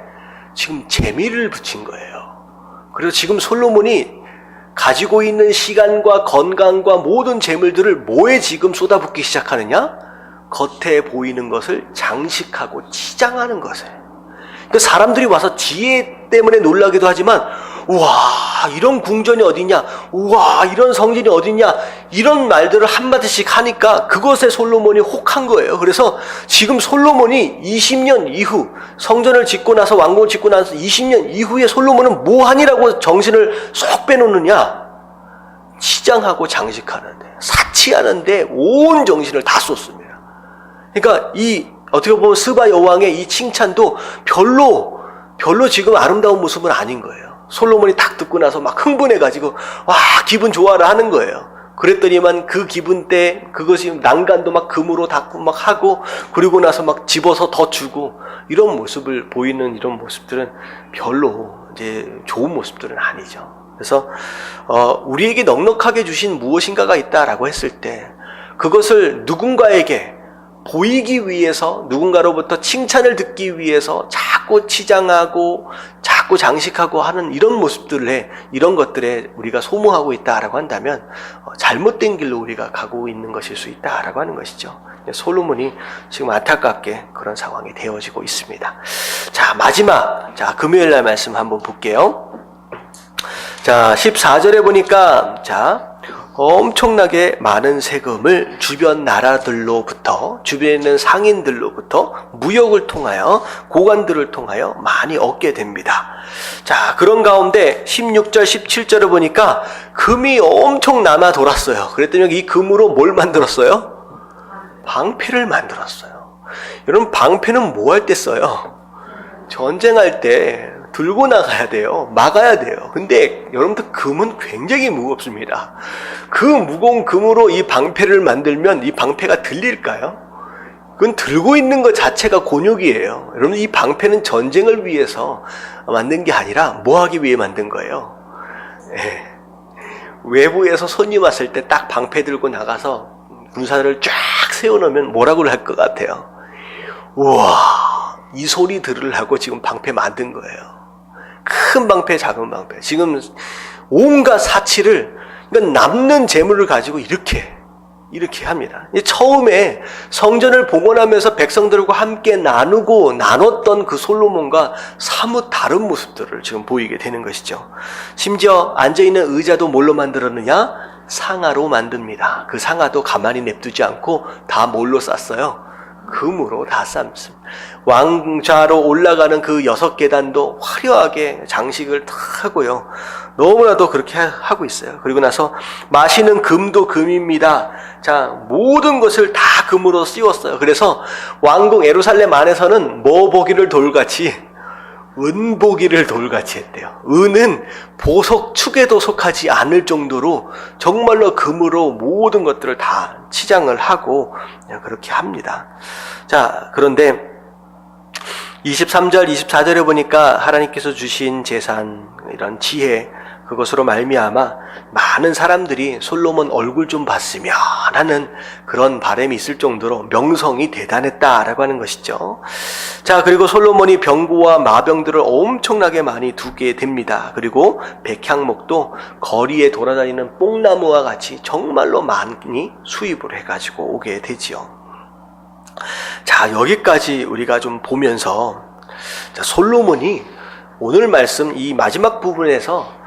지금 재미를 붙인 거예요. 그래서 지금 솔로몬이 가지고 있는 시간과 건강과 모든 재물들을 뭐에 지금 쏟아붓기 시작하느냐? 겉에 보이는 것을 장식하고 치장하는 것에. 그러니까 사람들이 와서 지혜 때문에 놀라기도 하지만, 우와, 이런 궁전이 어디냐? 우와, 이런 성전이 어디냐? 이런 말들을 한마디씩 하니까 그것에 솔로몬이 혹한 거예요. 그래서 지금 솔로몬이 20년 이후, 성전을 짓고 나서 왕궁을 짓고 나서 20년 이후에 솔로몬은 뭐 하니라고 정신을 쏙 빼놓느냐? 치장하고 장식하는데, 사치하는데 온 정신을 다 쏟습니다. 그러니까 어떻게 보면 스바 여왕의 이 칭찬도 별로 지금 아름다운 모습은 아닌 거예요. 솔로몬이 딱 듣고 나서 막 흥분해가지고 와 기분 좋아라 하는 거예요. 그랬더니만 그 기분 때 그것이 난간도 막 금으로 닦고 막 하고 그리고 나서 막 집어서 더 주고 이런 모습을 보이는 이런 모습들은 별로 이제 좋은 모습들은 아니죠. 그래서 우리에게 넉넉하게 주신 무엇인가가 있다라고 했을 때 그것을 누군가에게 보이기 위해서, 누군가로부터 칭찬을 듣기 위해서 자꾸 치장하고 자꾸 장식하고 하는 이런 모습들에, 이런 것들에 우리가 소모하고 있다라고 한다면 잘못된 길로 우리가 가고 있는 것일 수 있다라고 하는 것이죠. 솔로몬이 지금 안타깝게 그런 상황이 되어지고 있습니다. 자, 마지막, 금요일 날 말씀 한번 볼게요. 자, 14절에 보니까, 엄청나게 많은 세금을 주변 나라들로부터, 주변에 있는 상인들로부터 무역을 통하여, 고관들을 통하여 많이 얻게 됩니다. 자, 그런 가운데 16절, 17절을 보니까 금이 엄청 남아 돌았어요. 그랬더니 이 금으로 뭘 만들었어요? 방패를 만들었어요. 여러분, 방패는 뭐 할 때 써요? 전쟁할 때 들고 나가야 돼요. 막아야 돼요. 근데 여러분들 금은 굉장히 무겁습니다. 그 무거운 금으로 이 방패를 만들면 이 방패가 들릴까요? 그건 들고 있는 것 자체가 곤욕이에요. 여러분, 이 방패는 전쟁을 위해서 만든 게 아니라 뭐 하기 위해 만든 거예요? 외부에서 손님 왔을 때 딱 방패 들고 나가서 군사를 쫙 세워놓으면 뭐라고 할 것 같아요? 우와, 이 소리 들으려고 지금 방패 만든 거예요. 큰 방패, 작은 방패. 지금 온갖 사치를, 그러니까 남는 재물을 가지고 이렇게 이렇게 합니다. 처음에 성전을 봉헌하면서 백성들과 함께 나눴던 그 솔로몬과 사뭇 다른 모습들을 지금 보이게 되는 것이죠. 심지어 앉아있는 의자도 뭘로 만들었느냐? 상아로 만듭니다. 그 상아도 가만히 냅두지 않고 다 뭘로 쌌어요? 금으로 다 쌌습니다. 왕좌로 올라가는 그 6계단도 화려하게 장식을 다 하고요. 너무나도 그렇게 하고 있어요. 그리고 나서 마시는 금도 금입니다. 자, 모든 것을 다 금으로 씌웠어요. 그래서 왕궁 예루살렘 안에서는 뭐 보기를 돌같이 은보기를 돌같이 했대요. 은은 보석 축에도 속하지 않을 정도로 정말로 금으로 모든 것들을 다 치장을 하고 그렇게 합니다. 자, 그런데 23절, 24절에 보니까 하나님께서 주신 재산, 이런 지혜, 그것으로 말미암아 많은 사람들이 솔로몬 얼굴 좀 봤으면 하는 그런 바람이 있을 정도로 명성이 대단했다라고 하는 것이죠. 자, 그리고 솔로몬이 병고와 마병들을 엄청나게 많이 두게 됩니다. 그리고 백향목도 거리에 돌아다니는 뽕나무와 같이 정말로 많이 수입을 해가지고 오게 되지요. 자, 여기까지 우리가 좀 보면서, 자, 솔로몬이 오늘 말씀 이 마지막 부분에서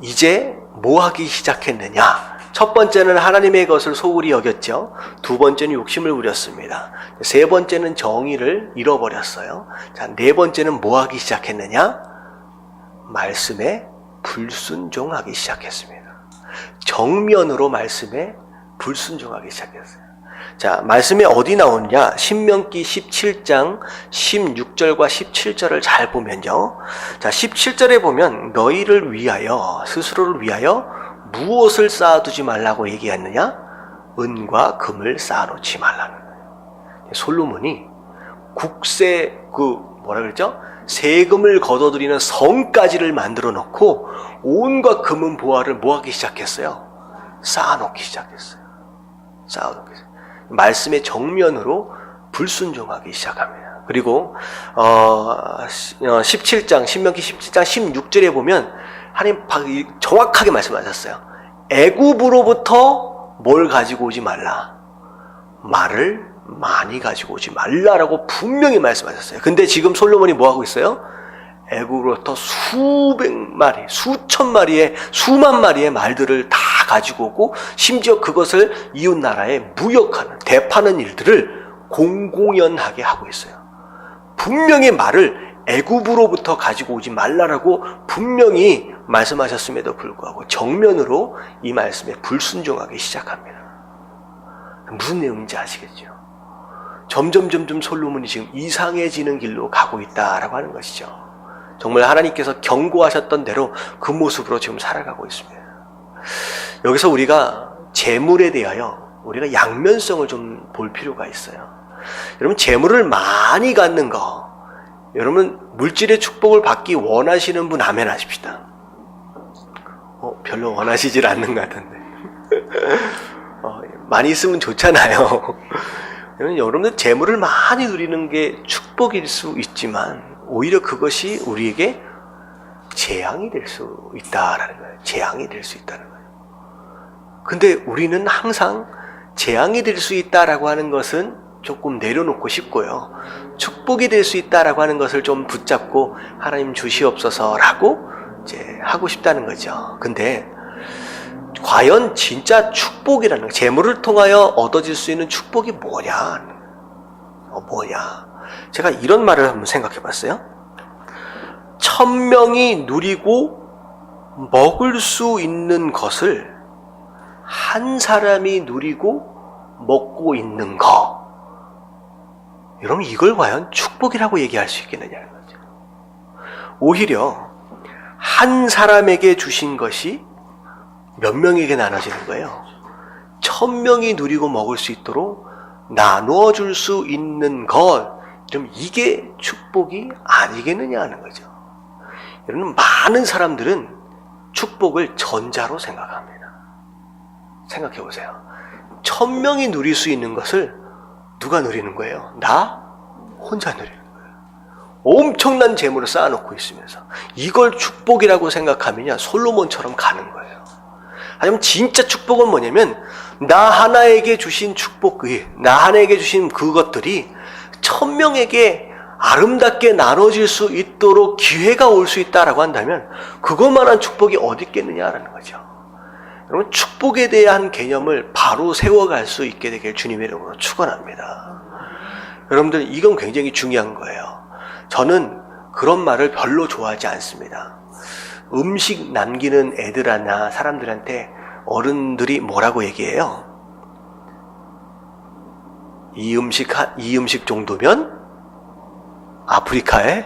이제 뭐 하기 시작했느냐? 첫 번째는 하나님의 것을 소홀히 여겼죠. 두 번째는 욕심을 부렸습니다. 세 번째는 정의를 잃어버렸어요. 자, 네 번째는 뭐 하기 시작했느냐? 말씀에 불순종하기 시작했습니다. 정면으로 말씀에 불순종하기 시작했어요. 자, 말씀이 어디 나오느냐? 신명기 17장 16절과 17절을 잘 보면요. 자, 17절에 보면 너희를 위하여, 스스로를 위하여 무엇을 쌓아두지 말라고 얘기했느냐? 은과 금을 쌓아놓지 말라는 거예요. 솔로몬이 국세, 뭐라 그랬죠? 세금을 걷어들이는 성까지를 만들어 놓고 온갖 금은 보화를 뭐 하기 시작했어요? 쌓아놓기 시작했어요. 쌓아놓기 시작했어요. 말씀의 정면으로 불순종하기 시작합니다. 그리고 17장, 신명기 17장 16절에 보면 하나님 정확하게 말씀하셨어요. 애굽으로부터 뭘 가지고 오지 말라. 말을 많이 가지고 오지 말라라고 분명히 말씀하셨어요. 근데 지금 솔로몬이 뭐 하고 있어요? 애굽으로부터 수백 마리, 수천 마리의, 수만 마리의 말들을 다 가지고 오고 심지어 그것을 이웃 나라에 무역하는, 대파는 일들을 공공연하게 하고 있어요. 분명히 말을 애굽으로부터 가지고 오지 말라라고 분명히 말씀하셨음에도 불구하고 정면으로 이 말씀에 불순종하기 시작합니다. 무슨 내용인지 아시겠죠? 점점 솔로몬이 지금 이상해지는 길로 가고 있다라고 하는 것이죠. 정말 하나님께서 경고하셨던 대로 그 모습으로 지금 살아가고 있습니다. 여기서 우리가 재물에 대하여 우리가 양면성을 좀 볼 필요가 있어요. 여러분, 재물을 많이 갖는 거, 여러분 물질의 축복을 받기 원하시는 분 아멘 하십시다. 별로 원하시질 않는 것 같은데. 많이 있으면 좋잖아요. 여러분들 재물을 많이 누리는 게 축복일 수 있지만 오히려 그것이 우리에게 재앙이 될 수 있다라는 거예요. 재앙이 될 수 있다는 거예요. 근데 우리는 항상 재앙이 될 수 있다라고 하는 것은 조금 내려놓고 싶고요. 축복이 될 수 있다라고 하는 것을 좀 붙잡고 하나님 주시옵소서라고 이제 하고 싶다는 거죠. 근데 과연 진짜 축복이라는 거, 재물을 통하여 얻어질 수 있는 축복이 뭐냐? 뭐냐? 제가 이런 말을 한번 생각해 봤어요. 1000명이 누리고 먹을 수 있는 것을 한 사람이 누리고 먹고 있는 거. 여러분, 이걸 과연 축복이라고 얘기할 수 있겠느냐는 거죠. 오히려 한 사람에게 주신 것이 몇 명에게 나눠지는 거예요? 1000명이 누리고 먹을 수 있도록 나누어 줄 수 있는 것. 그럼 이게 축복이 아니겠느냐 하는 거죠. 여러분, 많은 사람들은 축복을 전자로 생각합니다. 생각해 보세요. 1000명이 누릴 수 있는 것을 누가 누리는 거예요? 나 혼자 누리는 거예요. 엄청난 재물을 쌓아놓고 있으면서 이걸 축복이라고 생각하면요, 솔로몬처럼 가는 거예요. 하지만 진짜 축복은 뭐냐면 나 하나에게 주신 나 하나에게 주신 그것들이 1000명에게 아름답게 나눠질 수 있도록 기회가 올 수 있다라고 한다면 그것만한 축복이 어디 있겠느냐라는 거죠. 여러분, 축복에 대한 개념을 바로 세워갈 수 있게 되길 주님의 이름으로 축원합니다. 여러분들, 이건 굉장히 중요한 거예요. 저는 그런 말을 별로 좋아하지 않습니다. 음식 남기는 애들이나 사람들한테 어른들이 뭐라고 얘기해요? 이 음식 정도면 아프리카에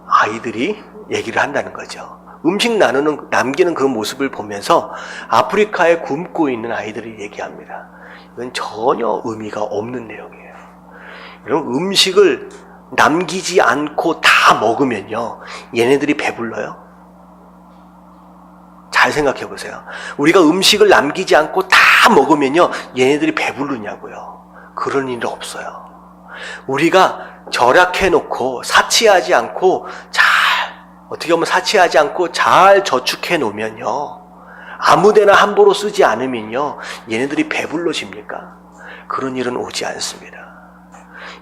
아이들이 얘기를 한다는 거죠. 음식 남기는 그 모습을 보면서 아프리카에 굶고 있는 아이들이 얘기합니다. 이건 전혀 의미가 없는 내용이에요. 여러분, 음식을 남기지 않고 다 먹으면요, 얘네들이 배불러요? 잘 생각해 보세요. 우리가 음식을 남기지 않고 다 먹으면요, 얘네들이 배부르냐고요? 그런 일은 없어요. 우리가 절약해 놓고 사치하지 않고 사치하지 않고 잘 저축해 놓으면요, 아무데나 함부로 쓰지 않으면요, 얘네들이 배불러집니까? 그런 일은 오지 않습니다.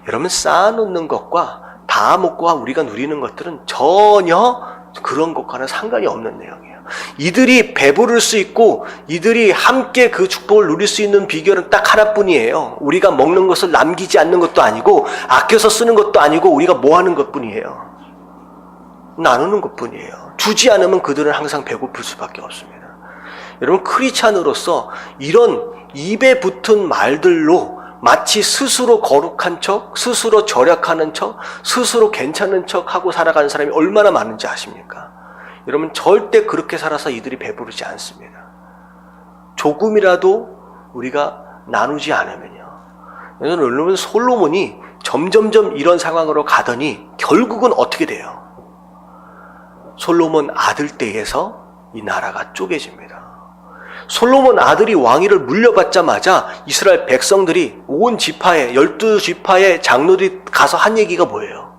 여러분, 쌓아놓는 것과 다 먹고 우리가 누리는 것들은 전혀 그런 것과는 상관이 없는 내용이에요. 이들이 배부를 수 있고 이들이 함께 그 축복을 누릴 수 있는 비결은 딱 하나뿐이에요. 우리가 먹는 것을 남기지 않는 것도 아니고 아껴서 쓰는 것도 아니고 우리가 뭐 하는 것뿐이에요. 나누는 것뿐이에요. 주지 않으면 그들은 항상 배고플 수밖에 없습니다. 여러분, 크리스찬으로서 이런 입에 붙은 말들로 마치 스스로 거룩한 척, 스스로 절약하는 척, 스스로 괜찮은 척 하고 살아가는 사람이 얼마나 많은지 아십니까? 여러분, 절대 그렇게 살아서 이들이 배부르지 않습니다. 조금이라도 우리가 나누지 않으면요. 여러분, 솔로몬이 점점점 이런 상황으로 가더니 결국은 어떻게 돼요? 솔로몬 아들 때에서 이 나라가 쪼개집니다. 솔로몬 아들이 왕위를 물려받자마자 이스라엘 백성들이 온 지파에 12지파의 장로들이 가서 한 얘기가 뭐예요?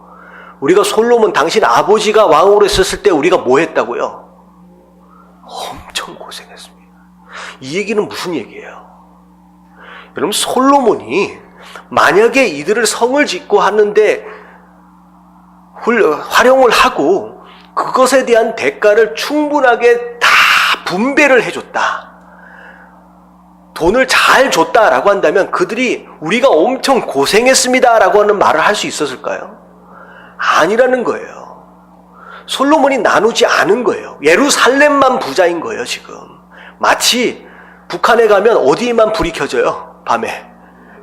우리가 솔로몬 당신 아버지가 왕으로 있었을 때 우리가 뭐 했다고요? 엄청 고생했습니다. 이 얘기는 무슨 얘기예요? 여러분, 솔로몬이 만약에 이들을 성을 짓고 하는데 활용을 하고 그것에 대한 대가를 충분하게 다 분배를 해줬다, 돈을 잘 줬다라고 한다면 그들이 우리가 엄청 고생했습니다라고 하는 말을 할 수 있었을까요? 아니라는 거예요. 솔로몬이 나누지 않은 거예요. 예루살렘만 부자인 거예요, 지금. 마치 북한에 가면 어디에만 불이 켜져요? 밤에.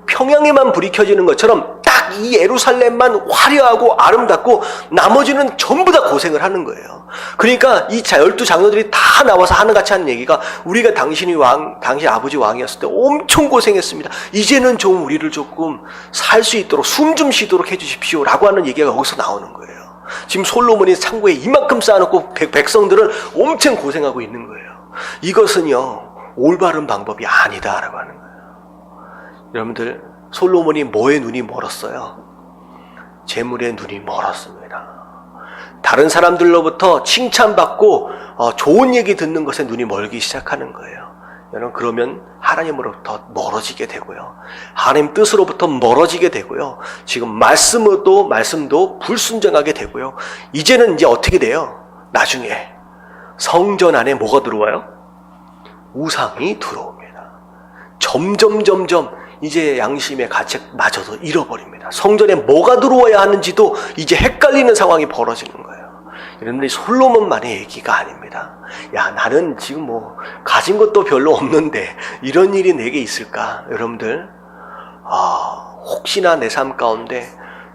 평양에만 불이 켜지는 것처럼 딱 이 예루살렘만 화려하고 아름답고 나머지는 전부 다 고생을 하는 거예요. 그러니까 이 12장로들이 다 나와서 하나같이 하는 얘기가 우리가 당신 아버지 왕이었을 때 엄청 고생했습니다. 이제는 좀 우리를 조금 살 수 있도록 숨 좀 쉬도록 해주십시오 라고 하는 얘기가 여기서 나오는 거예요. 지금 솔로몬이 창고에 이만큼 쌓아놓고 백성들은 엄청 고생하고 있는 거예요. 이것은요, 올바른 방법이 아니다라고 하는 거예요. 여러분들, 솔로몬이 뭐에 눈이 멀었어요? 재물에 눈이 멀었습니다. 다른 사람들로부터 칭찬받고 좋은 얘기 듣는 것에 눈이 멀기 시작하는 거예요. 여러분, 그러면 하나님으로부터 멀어지게 되고요, 하나님 뜻으로부터 멀어지게 되고요, 지금 말씀도 불순종하게 되고요, 이제는 이제 어떻게 돼요? 나중에 성전 안에 뭐가 들어와요? 우상이 들어옵니다. 점점 이제 양심의 가책마저도 잃어버립니다. 성전에 뭐가 들어와야 하는지도 이제 헷갈리는 상황이 벌어지는 거예요. 여러분들이 솔로몬만의 얘기가 아닙니다. 야, 나는 지금 가진 것도 별로 없는데 이런 일이 내게 있을까? 여러분들, 혹시나 내 삶 가운데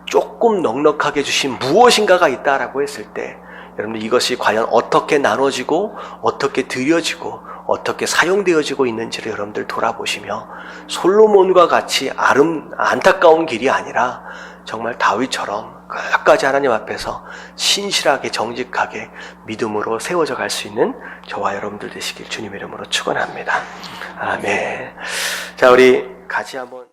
조금 넉넉하게 주신 무엇인가가 있다라고 했을 때, 여러분들, 이것이 과연 어떻게 나눠지고 어떻게 드려지고 어떻게 사용되어지고 있는지를 여러분들 돌아보시며 솔로몬과 같이 안타까운 길이 아니라 정말 다윗처럼 끝까지 하나님 앞에서 신실하게 정직하게 믿음으로 세워져 갈 수 있는 저와 여러분들 되시길 주님의 이름으로 축원합니다. 아멘. 자, 우리 같이 한번